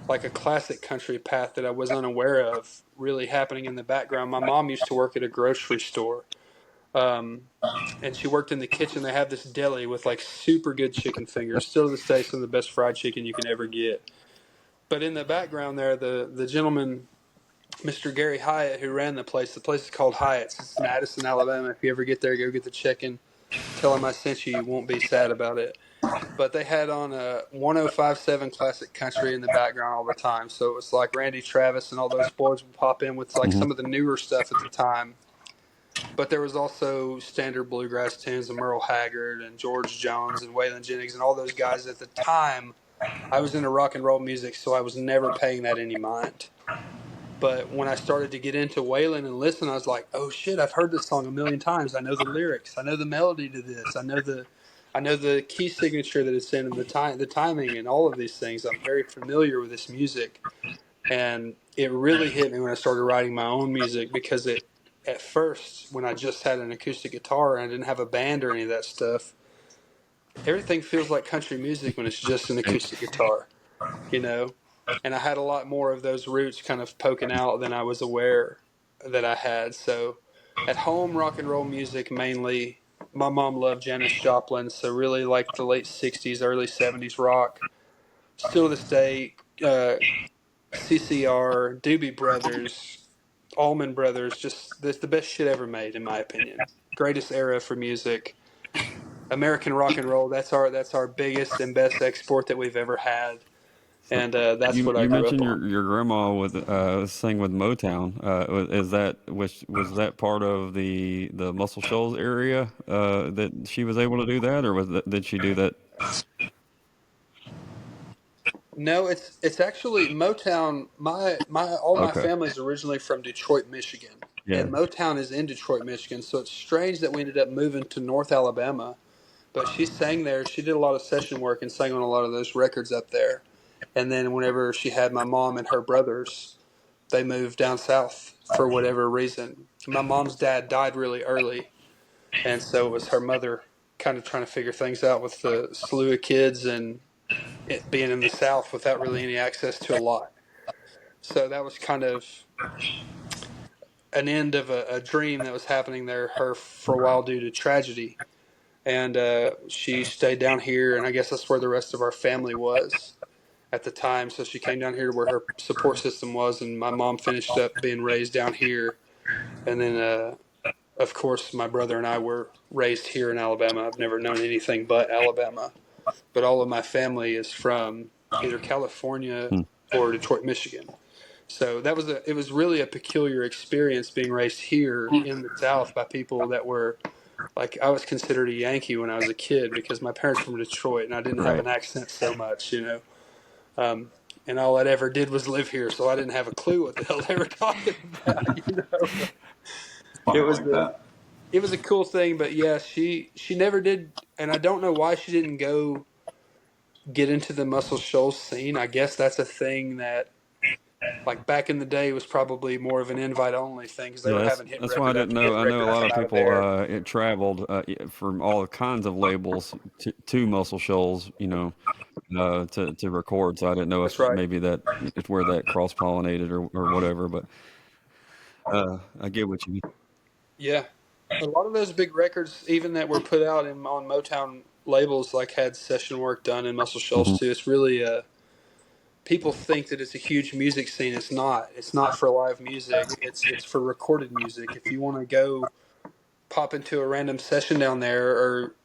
like a classic country path that I was unaware of really happening in the background. My mom used to work at a grocery store. Um, and she worked in the kitchen. They have this deli with like super good chicken fingers. Still to this day, some of the best fried chicken you can ever get. But in the background there, the gentleman, Mr. Gary Hyatt, who ran the place is called Hyatt's. It's in Addison, Alabama. If you ever get there, go get the chicken. Tell him I sent you. You won't be sad about it. But they had on a 105.7 classic country in the background all the time. So it was like Randy Travis and all those boys would pop in with like some of the newer stuff at the time. But there was also standard bluegrass tunes of Merle Haggard and George Jones and Waylon Jennings and all those guys at the time. I was into rock and roll music, so I was never paying that any mind. But when I started to get into Waylon and listen, I was like, "Oh shit! I've heard this song a million times. I know the lyrics. I know the melody to this. I know the key signature that it's in, and the timing, and all of these things. I'm very familiar with this music." And it really hit me when I started writing my own music because at first, when I just had an acoustic guitar and I didn't have a band or any of that stuff, everything feels like country music when it's just an acoustic guitar, you know? And I had a lot more of those roots kind of poking out than I was aware that I had. So at home, rock and roll music mainly. My mom loved Janis Joplin, so really like the late 60s, early 70s rock. Still to this day, CCR, Doobie Brothers, Allman Brothers, just the best shit ever made, in my opinion. Greatest era for music. American rock and roll. That's our biggest and best export that we've ever had, So and that's what I you grew up mentioned on. your grandma with sang with Motown. Is that was that part of the Muscle Shoals area that she was able to do that, or did she do that? No, it's actually Motown. My all my Okay, family's originally from Detroit, Michigan, yeah, and Motown is in Detroit, Michigan. So it's strange that we ended up moving to North Alabama. But she sang there. She did a lot of session work and sang on a lot of those records up there. And then whenever she had my mom and her brothers, they moved down south for whatever reason. My mom's dad died really early, and so it was her mother kind of trying to figure things out with the slew of kids and it being in the south without really any access to a lot. So that was kind of an end of a dream that was happening there her for a while due to tragedy. And she stayed down here, and I guess that's where the rest of our family was at the time. So she came down here to where her support system was, and my mom finished up being raised down here. And then, of course, my brother and I were raised here in Alabama. I've never known anything but Alabama, but all of my family is from either California hmm, or Detroit, Michigan. So it was really a peculiar experience being raised here in the South by people that were like, I was considered a Yankee when I was a kid because my parents were from Detroit and I didn't have right. an accent so much, you know. And all I ever did was live here, so I didn't have a clue what the hell they were talking about, you know. But it Funny was like that. a cool thing, but yeah, she never did, and I don't know why she didn't go get into the Muscle Shoals scene. I guess that's a thing that, like back in the day, was probably more of an invite only thing because they Yeah, were having hit that's why I record didn't after know. hit I know a record lot coming of out of people there. it traveled from all kinds of labels to Muscle Shoals, to record. So I didn't know That's if right. maybe that if where that cross pollinated or whatever. But I get what you mean. Yeah, a lot of those big records, even that were put out on Motown labels, like had session work done in Muscle Shoals Hmm. too. It's really people think that it's a huge music scene. It's not. It's not for live music. It's for recorded music. If you want to go pop into a random session down there, or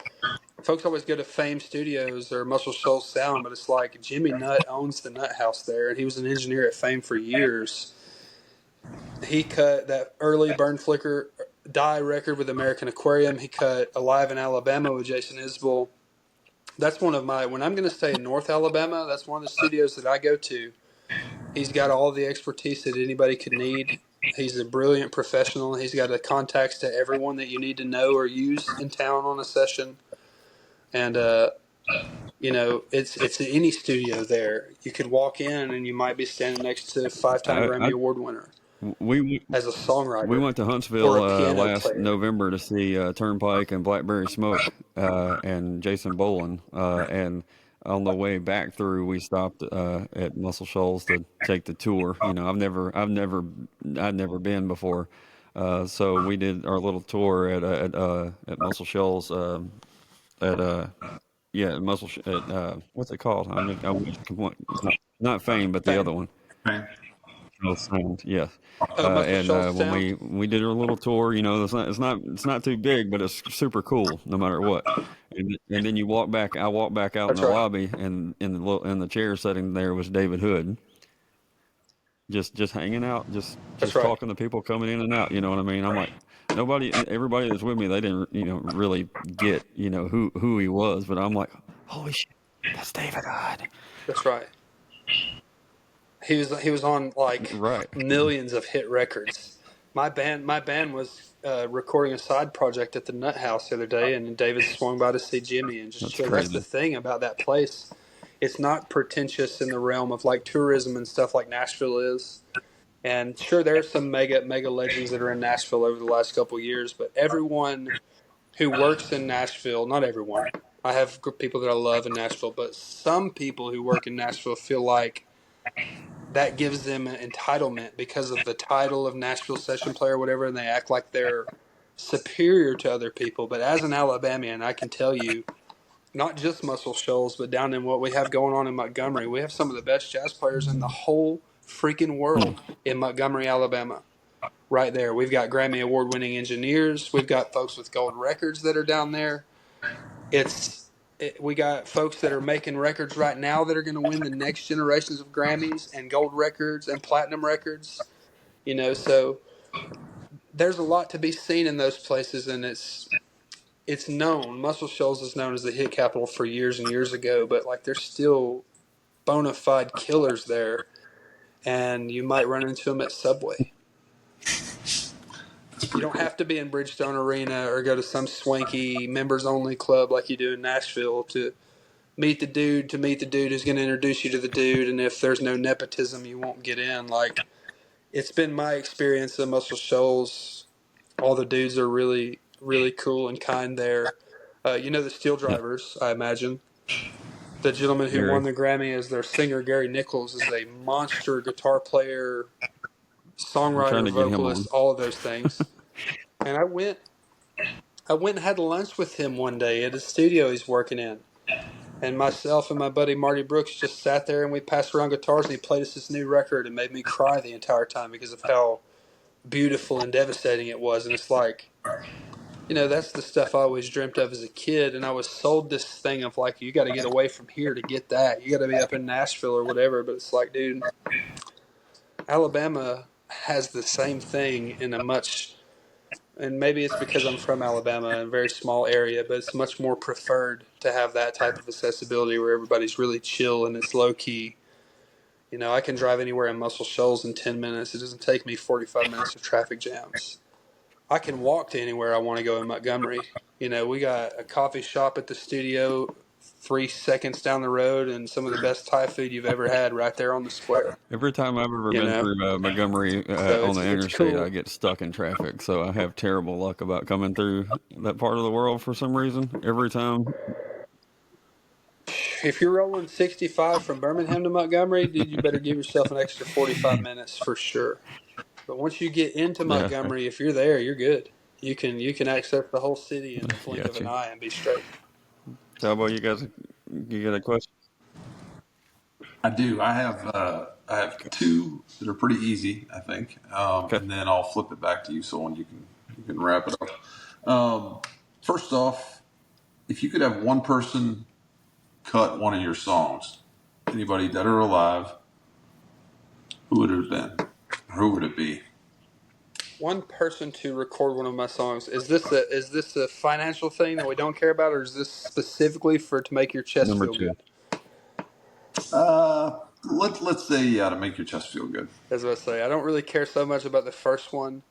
folks always go to Fame Studios or Muscle Shoals Sound, but it's like Jimmy Nutt owns the Nut House there, and he was an engineer at Fame for years. He cut that early Burn Flicker Die record with American Aquarium. He cut Alive in Alabama with Jason Isbell. That's one of my, when I'm going to stay in North Alabama, that's one of the studios that I go to. He's got all the expertise that anybody could need. He's a brilliant professional. He's got the contacts to everyone that you need to know or use in town on a session. And You know, it's any studio there. You could walk in and you might be standing next to 5-time I Grammy Award winner we as a we songwriter went to or Huntsville a piano last player. November to see Turnpike and Blackberry Smoke and Jason Boland. And on the way back through, we stopped at Muscle Shoals to take the tour. You know, I'd never been before, so we did our little tour at Muscle Shoals. At Yeah, at what's it called? I wish not Fame, but the Fame. other one. Okay. No Sound, yes. Oh, Muscle And Shoals when Sound. we did our little tour, you know, it's not too big, but it's super cool no matter what. And then you walk back. I walked back out in That's the right. lobby, and in the chair sitting there was David Hood, just hanging out, That's just right. talking to people coming in and out. You know what I mean? I'm like, everybody that's with me, they didn't, you know, really get, you know, who he was, but I'm like, holy shit, that's David Hood. That's right. He was on like Right. millions of hit records. My band was recording a side project at the Nut House the other day, and David swung by to see Jimmy and just That's chill. That's the crazy. thing about that place. It's not pretentious in the realm of like tourism and stuff like Nashville is. And sure, there are some mega legends that are in Nashville over the last couple of years, but everyone who works in Nashville, not everyone. I have people that I love in Nashville, but some people who work in Nashville feel like that gives them an entitlement because of the title of Nashville session player or whatever, and they act like they're superior to other people. But as an Alabamian, I can tell you, not just Muscle Shoals, but down in what we have going on in Montgomery, we have some of the best jazz players in the whole freaking world in Montgomery, Alabama. Right there. We've got Grammy Award winning engineers. We've got folks with gold records that are down there. We got folks that are making records right now that are going to win the next generations of Grammys and gold records and platinum records. You know, so there's a lot to be seen in those places, and it's known. Muscle Shoals is known as the hit capital for years and years ago, but like there's still bona fide killers there, and you might run into them at Subway. That's You pretty don't cool. have to be in Bridgestone Arena or go to some swanky members only club like you do in Nashville to meet the dude who's going to introduce you to the dude, and if there's no nepotism you won't get in. Like, it's been my experience at Muscle Shoals. All the dudes are really cool and kind there. You know the Steel Yeah. Drivers, I imagine. The gentleman who won Gary, the Grammy as their singer, Gary Nichols, is a monster guitar player, I'm trying songwriter, to get him vocalist, on. all of those things. And I went and had lunch with him one day at his studio he's working in. And myself and my buddy Marty Brooks just sat there and we passed around guitars, and he played us this new record and made me cry the entire time because of how beautiful and devastating it was. And it's like, you know, that's the stuff I always dreamt of as a kid. And I was sold this thing of like, you got to get away from here to get that. You got to be up in Nashville or whatever. But it's like, dude, Alabama has the same thing in a much, and maybe it's because I'm from Alabama, in a very small area, but it's much more preferred to have that type of accessibility where everybody's really chill and it's low key. You know, I can drive anywhere in Muscle Shoals in 10 minutes. It doesn't take me 45 minutes of traffic jams. I can walk to anywhere I want to go in Montgomery. You know, we got a coffee shop at the studio 3 seconds down the road and some of the best Thai food you've ever had right there on the square. every time I've ever You been know, through Montgomery so on the it's interstate, I cool. get stuck in traffic. So I have terrible luck about coming through that part of the world for some reason. Every time, If you're rolling 65 from Birmingham to Montgomery, dude, you better give yourself an extra 45 minutes for sure. But once you get into yeah, Montgomery, if you're there, you're good. You can access the whole city in the I blink of got an you. eye and be straight. So how about you guys? You got a question? I do. I have two that are pretty easy, I think, Okay. and then I'll flip it back to you, so you can wrap it up. First off, if you could have one person cut one of your songs, anybody dead or alive, who would it have been? Or who would it be? One person to record one of my songs. Is this a financial thing that we don't care about, or is this specifically for to make your chest Number feel two. good? Let's say yeah, to make your chest feel good. As I say, I don't really care so much about the first one.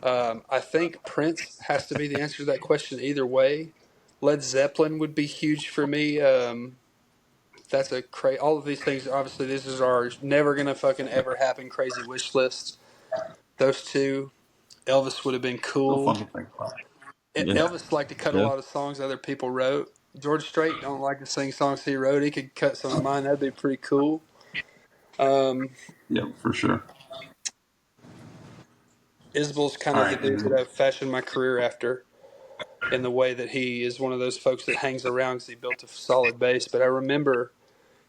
I think Prince has to be the answer to that question either way. Led Zeppelin would be huge for me. That's all of these things. Obviously, this is our never gonna fucking ever happen crazy wish list. Those two, Elvis would have been Still fun cool. to think about. Yeah. Elvis liked to cut a Yeah. lot of songs other people wrote. George Strait don't like to sing songs he wrote. He could cut some of mine. That'd be pretty cool. Yeah, for sure. Isbell's kind All of the right, and dude that then I've fashioned my career after, in the way that he is one of those folks that hangs around because he built a solid base. But I remember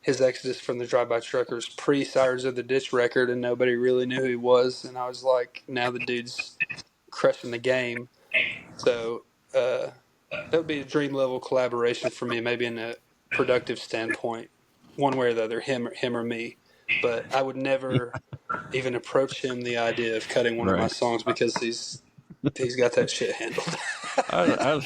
his exodus from the Drive-By Truckers pre-Sires of the Ditch record, and nobody really knew who he was. And I was like, now the dude's crushing the game. So that would be a dream level collaboration for me, maybe in a productive standpoint, one way or the other, him or me. But I would never even approach him the idea of cutting one of my Right. songs because he's got that shit handled. I,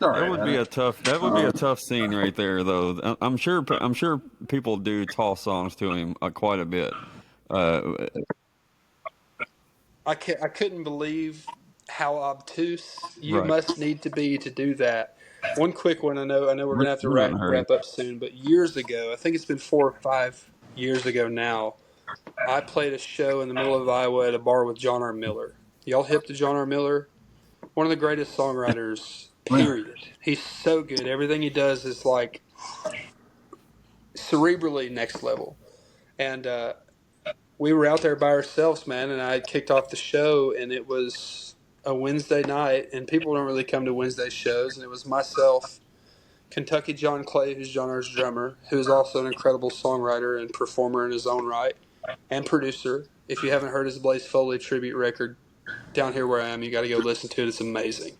all that right. would be a tough. That would be a tough scene right there, though. I'm sure. I'm sure people do toss songs to him quite a bit. Uh, I couldn't believe how obtuse you right. must need to be to do that. One quick one. I know we're gonna have to We're not in a hurry. wrap up soon, but years ago, I think it's been 4 or 5 years ago now, I played a show in the middle of Iowa at a bar with John R. Miller. Y'all hip to John R. Miller? One of the greatest songwriters, Yeah. period. He's so good. Everything he does is like cerebrally next level. And we were out there by ourselves, man, and I kicked off the show, and it was a Wednesday night, and people don't really come to Wednesday shows, and it was myself, Kentucky John Clay, who's John R's drummer, who is also an incredible songwriter and performer in his own right, and producer. If you haven't heard his Blaze Foley tribute record, Down Here Where I Am, you got to go listen to it. It's amazing.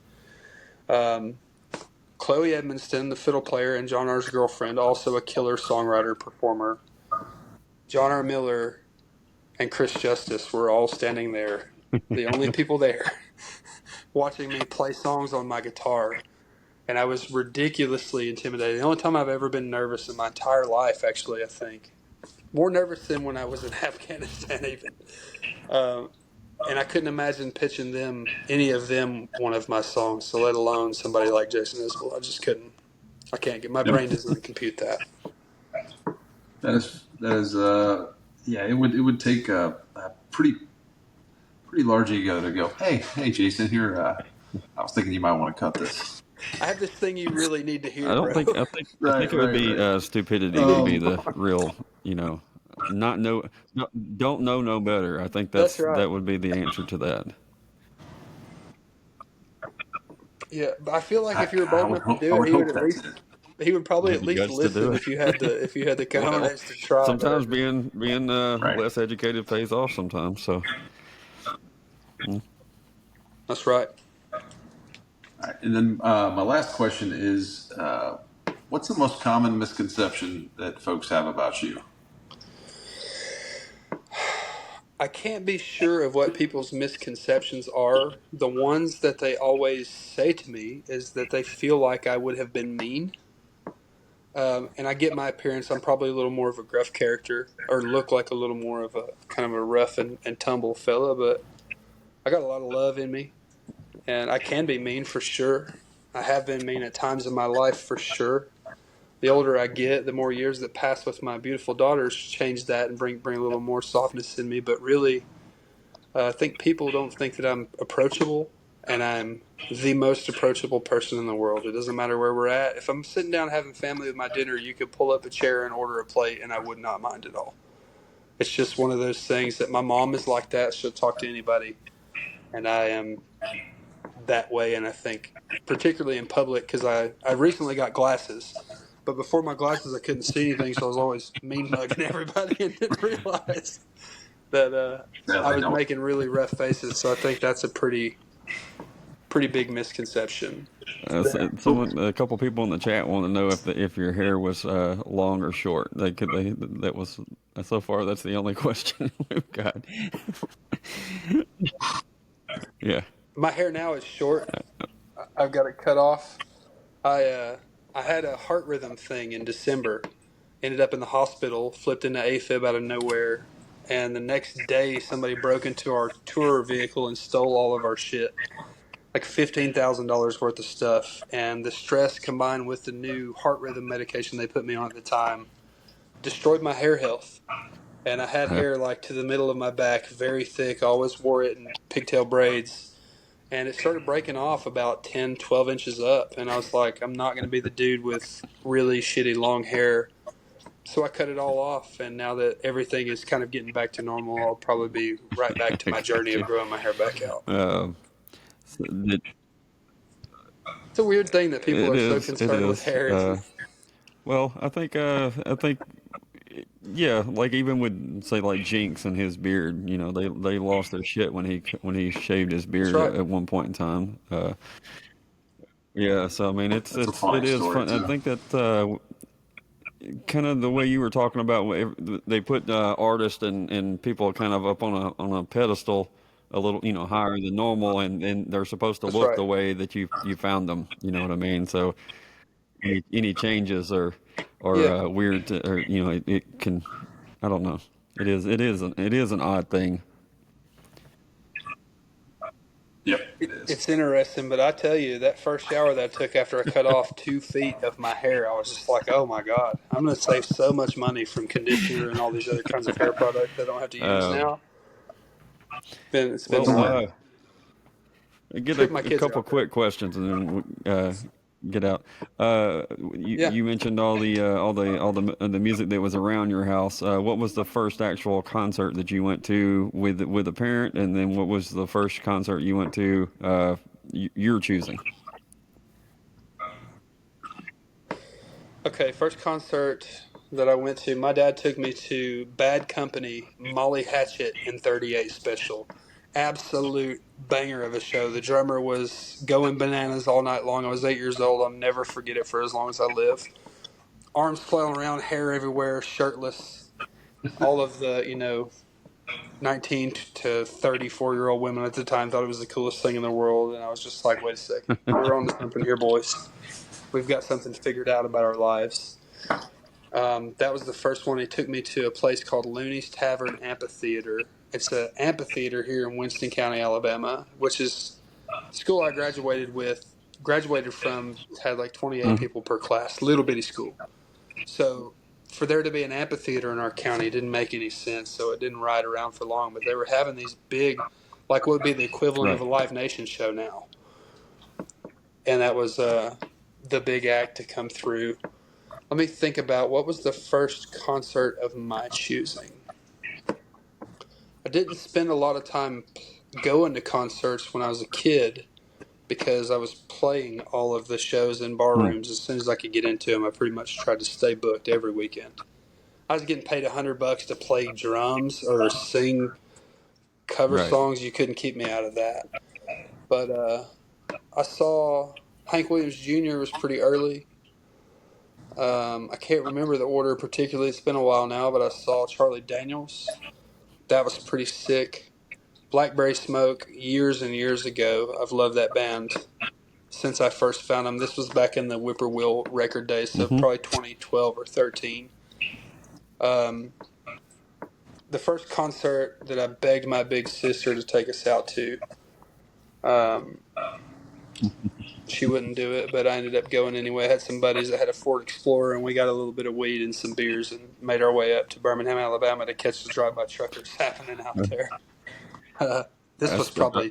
Chloe Edmonston, the fiddle player, and John R's girlfriend, also a killer songwriter, performer. John R. Miller and Chris Justice were all standing there, the only people there, watching me play songs on my guitar. And I was ridiculously intimidated. The only time I've ever been nervous in my entire life, actually, I think. More nervous than when I was in Afghanistan, even. And I couldn't imagine pitching any of them, one of my songs, so let alone somebody like Jason Isbell. I just couldn't. I can't get, my Yep. brain doesn't compute that. That is yeah. It would take a pretty large ego to go. Hey, Jason. Here, I was thinking you might want to cut this. I have this thing you really need to I hear, don't bro. think. I think Right, it would right, be right. stupidity would be the real. Not know. No, don't know no better. I think That's right. that would be the answer to that. Yeah, but I feel like if you were I bold would enough to hope. I do it, would hope that's it. he would probably at Maybe least guts to do listen it. if you had the Well, cojones to try. sometimes But being Right. less educated pays off sometimes. So that's right. All right. And then my last question is, what's the most common misconception that folks have about you? I can't be sure of what people's misconceptions are. The ones that they always say to me is that they feel like I would have been mean. And I get my appearance. I'm probably a little more of a gruff character, or look like a little more of a kind of a rough and tumble fella. But I got a lot of love in me, and I can be mean for sure. I have been mean at times in my life for sure. The older I get, the more years that pass with my beautiful daughters change that and bring a little more softness in me. But really, I think people don't think that I'm approachable, and I'm the most approachable person in the world. It doesn't matter where we're at. If I'm sitting down having family with my dinner, you could pull up a chair and order a plate, and I would not mind at all. It's just one of those things that my mom is like that. She'll talk to anybody, and I am that way. And I think, particularly in public, because I recently got glasses. But before my glasses, I couldn't see anything, so I was always mean mugging everybody and didn't realize that I Sadly, was don't. making really rough faces. So I think that's a pretty big misconception there. a couple people in the chat want to know if your hair was long or short. That was so far. That's the only question we've got. Yeah. My hair now is short. I've got it cut off. I had a heart rhythm thing in December. Ended up in the hospital. Flipped into AFib out of nowhere. And the next day, somebody broke into our tour vehicle and stole all of our shit. Like $15,000 worth of stuff. And the stress combined with the new heart rhythm medication they put me on at the time destroyed my hair health. And I had Yeah. hair like to the middle of my back, very thick. I always wore it in pigtail braids. And it started breaking off about 10, 12 inches up. And I was like, I'm not going to be the dude with really shitty long hair. So I cut it all off. And now that everything is kind of getting back to normal, I'll probably be right back to I my journey got of you. growing my hair back out. So It's a weird thing that people it are so is. It concerned with is. hair, isn't it? Well, I think yeah, like even with say like Jinx and his beard, you know, they lost their shit when he shaved his That's beard right. at one point in time. Yeah, so I mean, That's a it funny is story fun. I too. think that kind of the way you were talking about, they put artists and people kind of up on a pedestal, a little higher than normal, and they're supposed to That's look right. the way that you found them. You know what I mean? So any changes are Yeah. weird to, or it can, I don't know. It is an odd thing. Yep, it is. It's interesting, but I tell you, that first shower that I took after I cut off 2 feet of my hair, I was just like, oh my God, I'm going to save so much money from conditioner and all these other kinds of hair products that I don't have to use Uh, now. It's been well, I get tripping my a kids couple out, though. quick questions and then get out. Yeah. You mentioned the music that was around your house. What was the first actual concert that you went to with a parent, and then what was the first concert you went to you're choosing? Okay, first concert that I went to, my dad took me to Bad Company, Molly Hatchet and 38 Special. Absolute banger of a show. The drummer was going bananas all night long. I was 8 years old. I'll never forget it for as long as I live. Arms flailing around, hair everywhere, shirtless. All of the, 19 to 34-year-old women at the time thought it was the coolest thing in the world. And I was just like, wait a second. We're on to something here, boys. We've got something figured out about our lives. That was the first one. He took me to a place called Looney's Tavern Amphitheater. It's an amphitheater here in Winston County, Alabama, which is the school I graduated from, had like 28 Mhm. people per class, little bitty school. So for there to be an amphitheater in our county didn't make any sense, so it didn't ride around for long. But they were having these big, like what would be the equivalent of Right. a Live Nation show now. And that was the big act to come through. Let me think about what was the first concert of my choosing. I didn't spend a lot of time going to concerts when I was a kid because I was playing all of the shows in bar Hmm. rooms as soon as I could get into them. I pretty much tried to stay booked every weekend. I was getting paid $100 to play drums or sing cover Right. songs. You couldn't keep me out of that. But I saw Hank Williams Jr. was pretty early. I can't remember the order particularly. It's been a while now, but I saw Charlie Daniels. That was pretty sick. Blackberry Smoke, years and years ago. I've loved that band since I first found them. This was back in the Whippoorwill record days, so Hmm. probably 2012 or 13. Um, the first concert that I begged my big sister to take us out to, um, she wouldn't do it, but I ended up going anyway. I had some buddies that had a Ford Explorer, and we got a little bit of weed and some beers and made our way up to Birmingham, Alabama to catch the drive-by truckers happening out there. Uh, this was That's the probably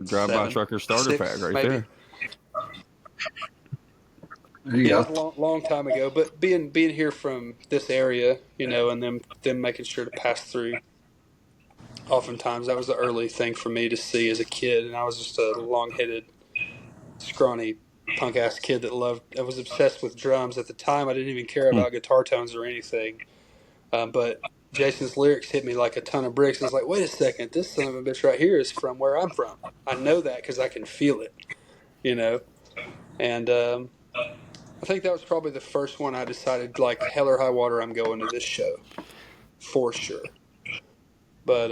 drive by 2007, trucker starter pack 6 right maybe. there. There you Yeah, it was go. a long time ago. But being here from this area, and them making sure to pass through. Oftentimes, that was the early thing for me to see as a kid, and I was just a long-headed, scrawny, punk-ass kid that loved. I was obsessed with drums at the time. I didn't even care Hmm. about guitar tones or anything. But Jason's lyrics hit me like a ton of bricks. I was like, wait a second, this son of a bitch right here is from where I'm from. I know that because I can feel it, you know. And I think that was probably the first one I decided, like, hell or high water, I'm going to this show for sure. But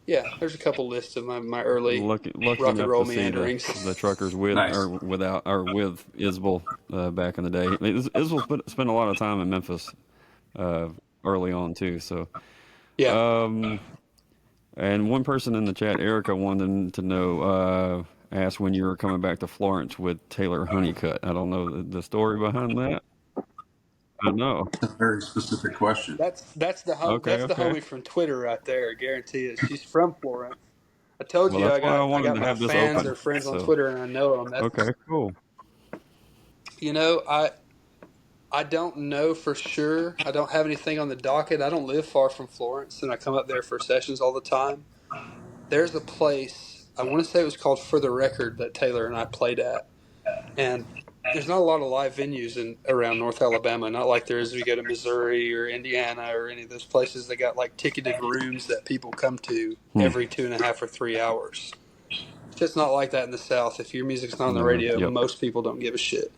yeah, there's a couple lists of my early Lucky rock and enough roll to see meanderings. the truckers with Nice. or without or with Isbell back in the day. Isbell spent a lot of time in Memphis uh, early on too. So, Yeah. um, and one person in the chat, Erica, wanted to know, asked when you were coming back to Florence with Taylor Honeycutt. I don't know the story behind that. I know. a very specific question. That's the Okay, that's the okay. homie from Twitter right there. I guarantee it. She's from Florence. I told Well, you that's why I I wanted got to my have this fans or open. friends on So, Twitter and I know them. okay, cool. You know, I don't know for sure. I don't have anything on the docket. I don't live far from Florence, and I come up there for sessions all the time. There's a place, I want to say it was called For the Record, that Taylor and I played at. And there's not a lot of live venues in around North Alabama, not like there is if you go to Missouri or Indiana or any of those places that got like ticketed rooms that people come to Hmm. every 2.5 or 3 hours. It's just not like that in the South. If your music's not on the radio, Yep. most people don't give a shit.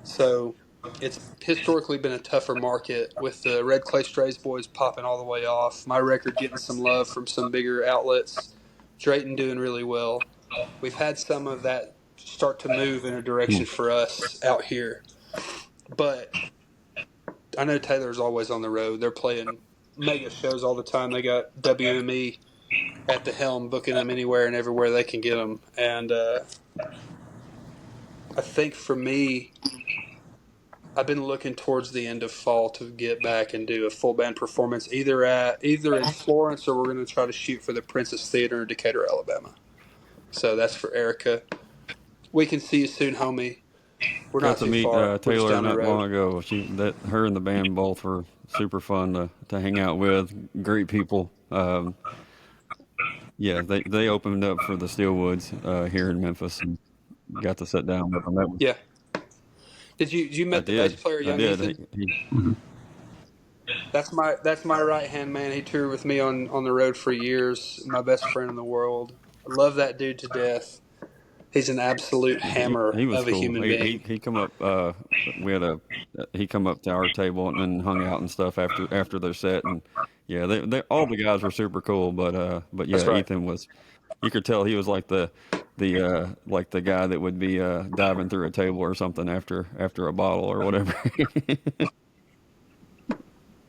So it's historically been a tougher market with the Red Clay Strays boys popping all the way off. My record getting some love from some bigger outlets. Drayton doing really well. We've had some of that start to move in a Hmm. direction for us out here. But I know Taylor's always on the road. They're playing mega shows all the time. They got WME at the helm, booking them anywhere and everywhere they can get them. And I think for me, I've been looking towards the end of fall to get back and do a full band performance, either in Florence or we're going to try to shoot for the Princess Theater in Decatur, Alabama. So that's for Erica. We can see you soon, homie. We're Got not to too meet far. We're just Taylor down the not long road. ago. Her and the band both were super fun to hang out with. Great people. Yeah, they opened up for the Steelwoods here in Memphis and got to sit down with them. Yeah. Did you I met the bass did. player, I young did. Ethan? Mhm. That's my right hand man. He toured with me on the road for years. My best friend in the world. I love that dude to death. He's an absolute hammer He was of a cool. human being. He come up. We had a he come up to our table and then hung out and stuff after their set, and yeah, they all the guys were super cool. But That's yeah, right. Ethan was. You could tell he was like the guy that would be diving through a table or something after a bottle or whatever.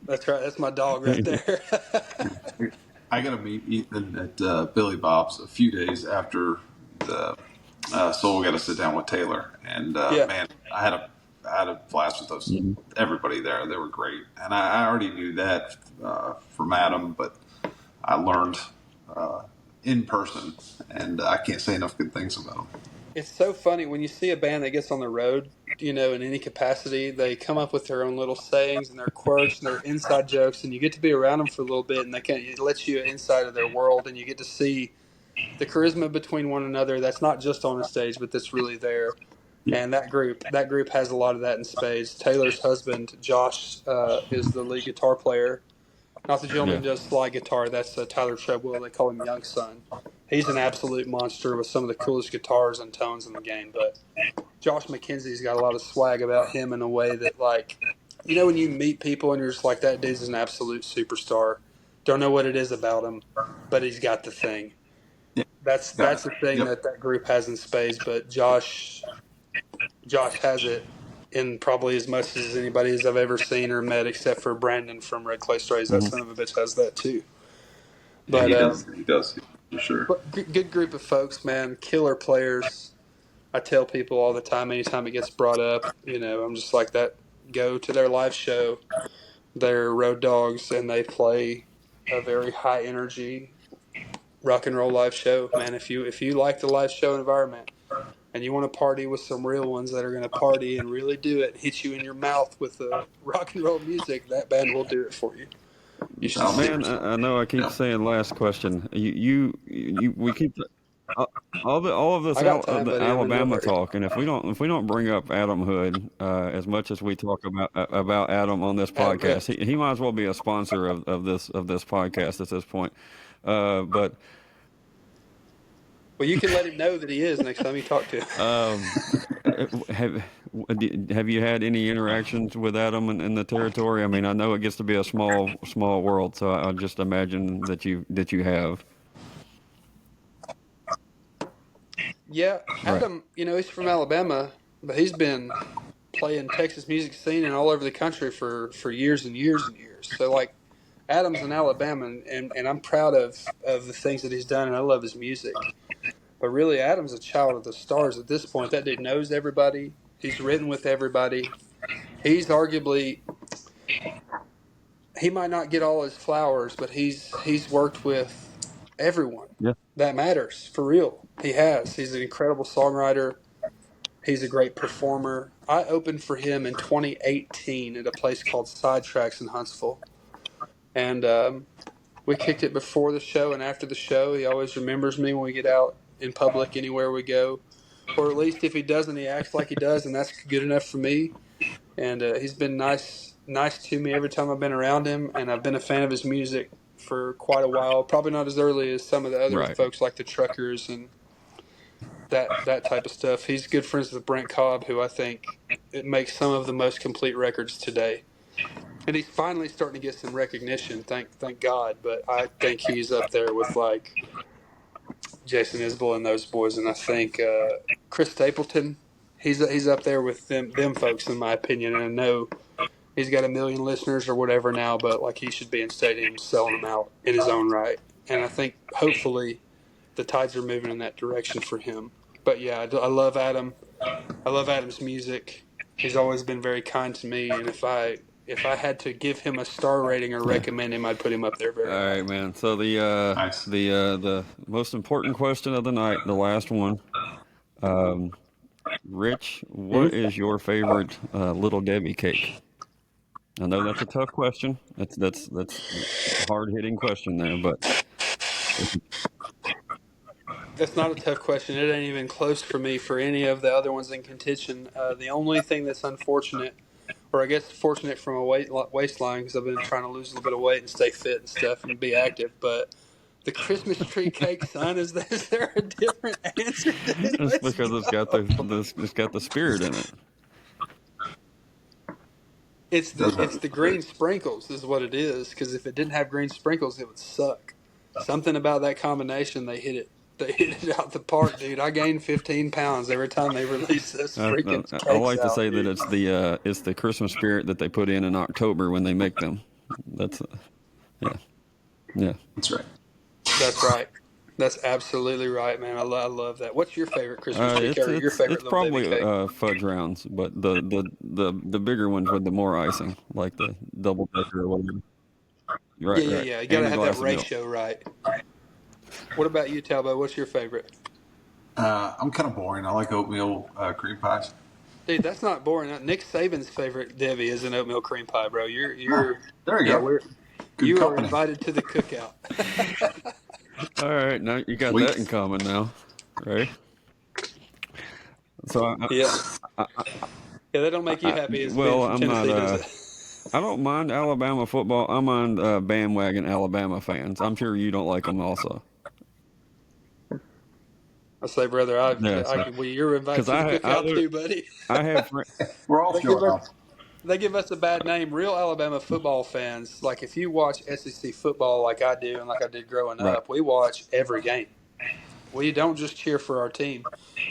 That's right. That's my dog right there. I got to meet Ethan at Billy Bob's a few days after the Soul got to sit down with Taylor, and Yeah. man, I had a blast with those Mhm. everybody there. They were great, and I already knew that from Adam, but I learned in person, and I can't say enough good things about him. It's so funny when you see a band that gets on the road, in any capacity, they come up with their own little sayings and their quirks and their inside jokes, and you get to be around them for a little bit, and it lets you inside of their world, and you get to see the charisma between one another. That's not just on a stage, but that's really there. Yeah, And that group has a lot of that in spades. Taylor's husband, Josh, is the lead guitar player. Not the gentleman Yeah. who does slide guitar. That's Tyler Treadwell. They call him Young Son. He's an absolute monster with some of the coolest guitars and tones in the game. But Josh McKenzie's got a lot of swag about him in a way that, like, when you meet people and you're just like, that dude's an absolute superstar. Don't know what it is about him, but he's got the thing. yeah, That's got the thing Yep. that group has in spades. But Josh has it in probably as much as anybody as I've ever seen or met, except for Brandon from Red Clay Strays. That Hmm. son of a bitch has that too. Yeah, But he does. He does for sure. good group of folks, man. Killer players. I tell people all the time, anytime it gets brought up, I'm just like that. Go to their live show. They're road dogs, and they play a very high energy rock and roll live show. Man, if you like the live show environment and you want to party with some real ones that are going to party and really do it, hit you in your mouth with the rock and roll music, that band will do it for you. You should see. Thousand Man, percent. I know I keep Yeah. saying last question. We keep all of this I got of time, the buddy. I'm in no Alabama hurry. talk, and if we don't bring up Adam Hood as much as we talk about Adam on this Adam Hood. podcast, he might as well be a sponsor of this podcast at this point. But Well, you can let him know that he is next time you talk to him. um, have have you had any interactions with Adam in the territory? I mean, I know it gets to be a small world, so I just imagine that you have. Yeah, Right. Adam, he's from Alabama, but he's been playing Texas music scene and all over the country for years and years and years. So, like, Adam's an Alabama, and I'm proud of the things that he's done, and I love his music. But really, Adam's a child of the stars at this point. That dude knows everybody. He's written with everybody. He's arguably he might not get all his flowers, but he's worked with everyone Yeah. that matters for real. He has. He's an incredible songwriter. He's a great performer. I opened for him in 2018 at a place called Sidetracks in Huntsville, and we kicked it before the show and after the show. He always remembers me when we get out in public anywhere we go, or at least if he doesn't, he acts like he does, and that's good enough for me. And he's been nice to me every time I've been around him, and I've been a fan of his music for quite a while. Probably not as early as some of the other Right. folks like the Truckers and that type of stuff. He's good friends with Brent Cobb, who I think it makes some of the most complete records today. And he's finally starting to get some recognition, thank God. But I think he's up there with like Jason Isbell and those boys, and I think Chris Stapleton. He's up there with them folks in my opinion. And I know he's got 1 million listeners or whatever now, but like he should be in stadiums selling them out in his own right. And I think hopefully the tides are moving in that direction for him. But yeah, I love Adam. I love Adam's music. He's always been very kind to me, and if I had to give him a star rating or recommend him, I'd put him up there very All high. right, man. So Nice. the most important question of the night, the last one. Rich, what Mm-hmm. is your favorite Little Debbie cake? I know that's a tough question. That's a hard hitting question there, but That's not a tough question. It ain't even close for me for any of the other ones in contention. The only thing that's unfortunate, or I guess fortunate from a waistline, because I've been trying to lose a little bit of weight and stay fit and stuff and be active, but the Christmas tree cake, son, is there a different answer to it? it's Let's because go. it's got the spirit in it. It's Does have the the green spirit. sprinkles is what it is. Because if it didn't have green sprinkles, it would suck. Something about that combination, they hit it. They hit it out the park, dude. I gained 15 pounds every time they release those freaking I cakes like to out, say that dude. it's the Christmas spirit that they put in October when they make them. That's yeah, yeah. That's right. That's right. That's absolutely right, man. I love that. What's your favorite Christmas tree cake or your It's favorite Little Debbie probably cake? fudge rounds, but the bigger ones with the more icing, like the double decker or whatever. Yeah, Right, yeah, right, yeah. You got and to a have that glass of milk. ratio right. What about you, Talbot? What's your favorite? I'm kind of boring. I like oatmeal cream pies. Dude, that's not boring. Nick Saban's favorite Debbie is an oatmeal cream pie, bro. Ah, there you Yeah, go. Good you are company. invited to the cookout. All right, now you got that in Sweet. common now, right? So Yeah, yeah. That don't make you happy as being well, from I'm not. Tennessee, does it? I don't mind Alabama football. I mind bandwagon Alabama fans. I'm sure you don't like them also. I say, brother, Yeah, so well, you're invited because to the cookout too, buddy. I have We're all They give showing us off. they give us a bad name. Real Alabama football fans, like if you watch SEC football like I do and like I did growing right. up, we watch every game. We don't just cheer for our team.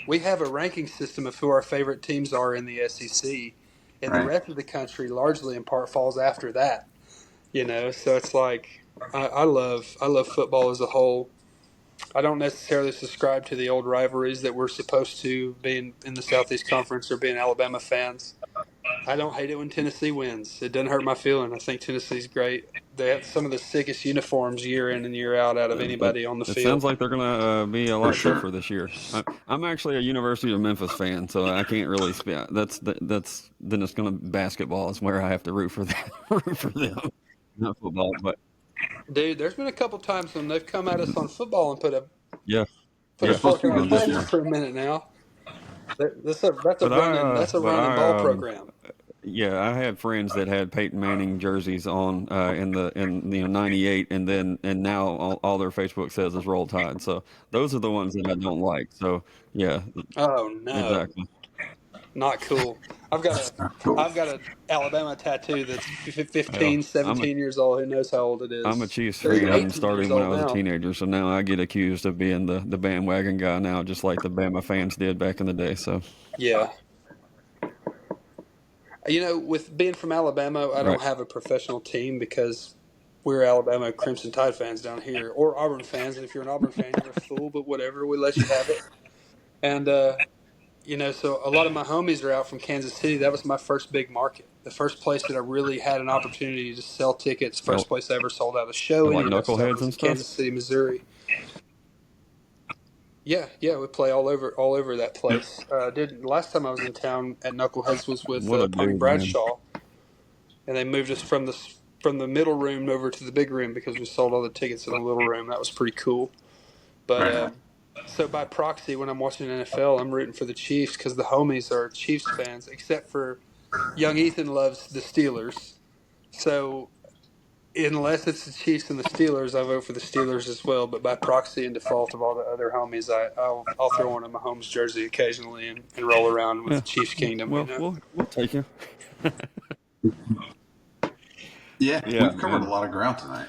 We have a ranking system of who our favorite teams are in the SEC, and the Right. rest of the country largely in part falls after that. So it's like I love football as a whole. I don't necessarily subscribe to the old rivalries that we're supposed to being in the Southeast Conference or being Alabama fans. I don't hate it when Tennessee wins. It doesn't hurt my feeling. I think Tennessee's great. They have some of the sickest uniforms year in and year out of But anybody on the it sounds field. like they're gonna be a For lot sure. tougher this year. I'm actually a University of Memphis fan, so I can't really speak. That's then it's gonna basketball is where I have to root for them, root for them, not football. But Dude, there's been a couple times when they've come at us on football and yeah, put a yeah, Supposed fork to in be our good this faces year. for a minute now. That's a but running ball program. yeah, I had friends that had Peyton Manning jerseys on in '98, and now all their Facebook says is Roll Tide. So those are the ones that I don't like. So yeah, Oh no, exactly. not cool. I've got a Not cool. I've got a Alabama tattoo that's Well, 15, 17 years old. Who knows how old it I'm a is? Chiefs There you Maybe go. fan 18 years starting when I old was a now. teenager, so now I get accused of being the bandwagon guy now, just like the Bama fans did back in the day. So Yeah. With being from Alabama, I right, don't have a professional team because we're Alabama Crimson Tide fans down here, or Auburn fans. And if you're an Auburn fan, you're a fool. But whatever, we let you have it. And so a lot of my homies are out from Kansas City. That was my first big market. the first place that I really had an opportunity to sell tickets, You know, first place I ever sold out a show, like any of that stuff, knuckleheads was and in stuff. Kansas City, Missouri. Yeah, yeah, we play all over that Yep. place. Did last time I was in town at Knuckleheads was with What a Pony dude, man. Bradshaw, and they moved us from the middle room over to the big room because we sold all the tickets in the little room. That was pretty cool. But Very nice. so by proxy, when I'm watching NFL, I'm rooting for the Chiefs because the homies are Chiefs fans. Except for young Ethan loves the Steelers, so unless it's the Chiefs and the Steelers, I vote for the Steelers as well. But by proxy and default of all the other homies, I'll throw on a Mahomes jersey occasionally and roll around Yeah. with Chiefs Kingdom. You Well, know. we'll take you. Yeah, Yeah, we've covered a man. lot of ground tonight.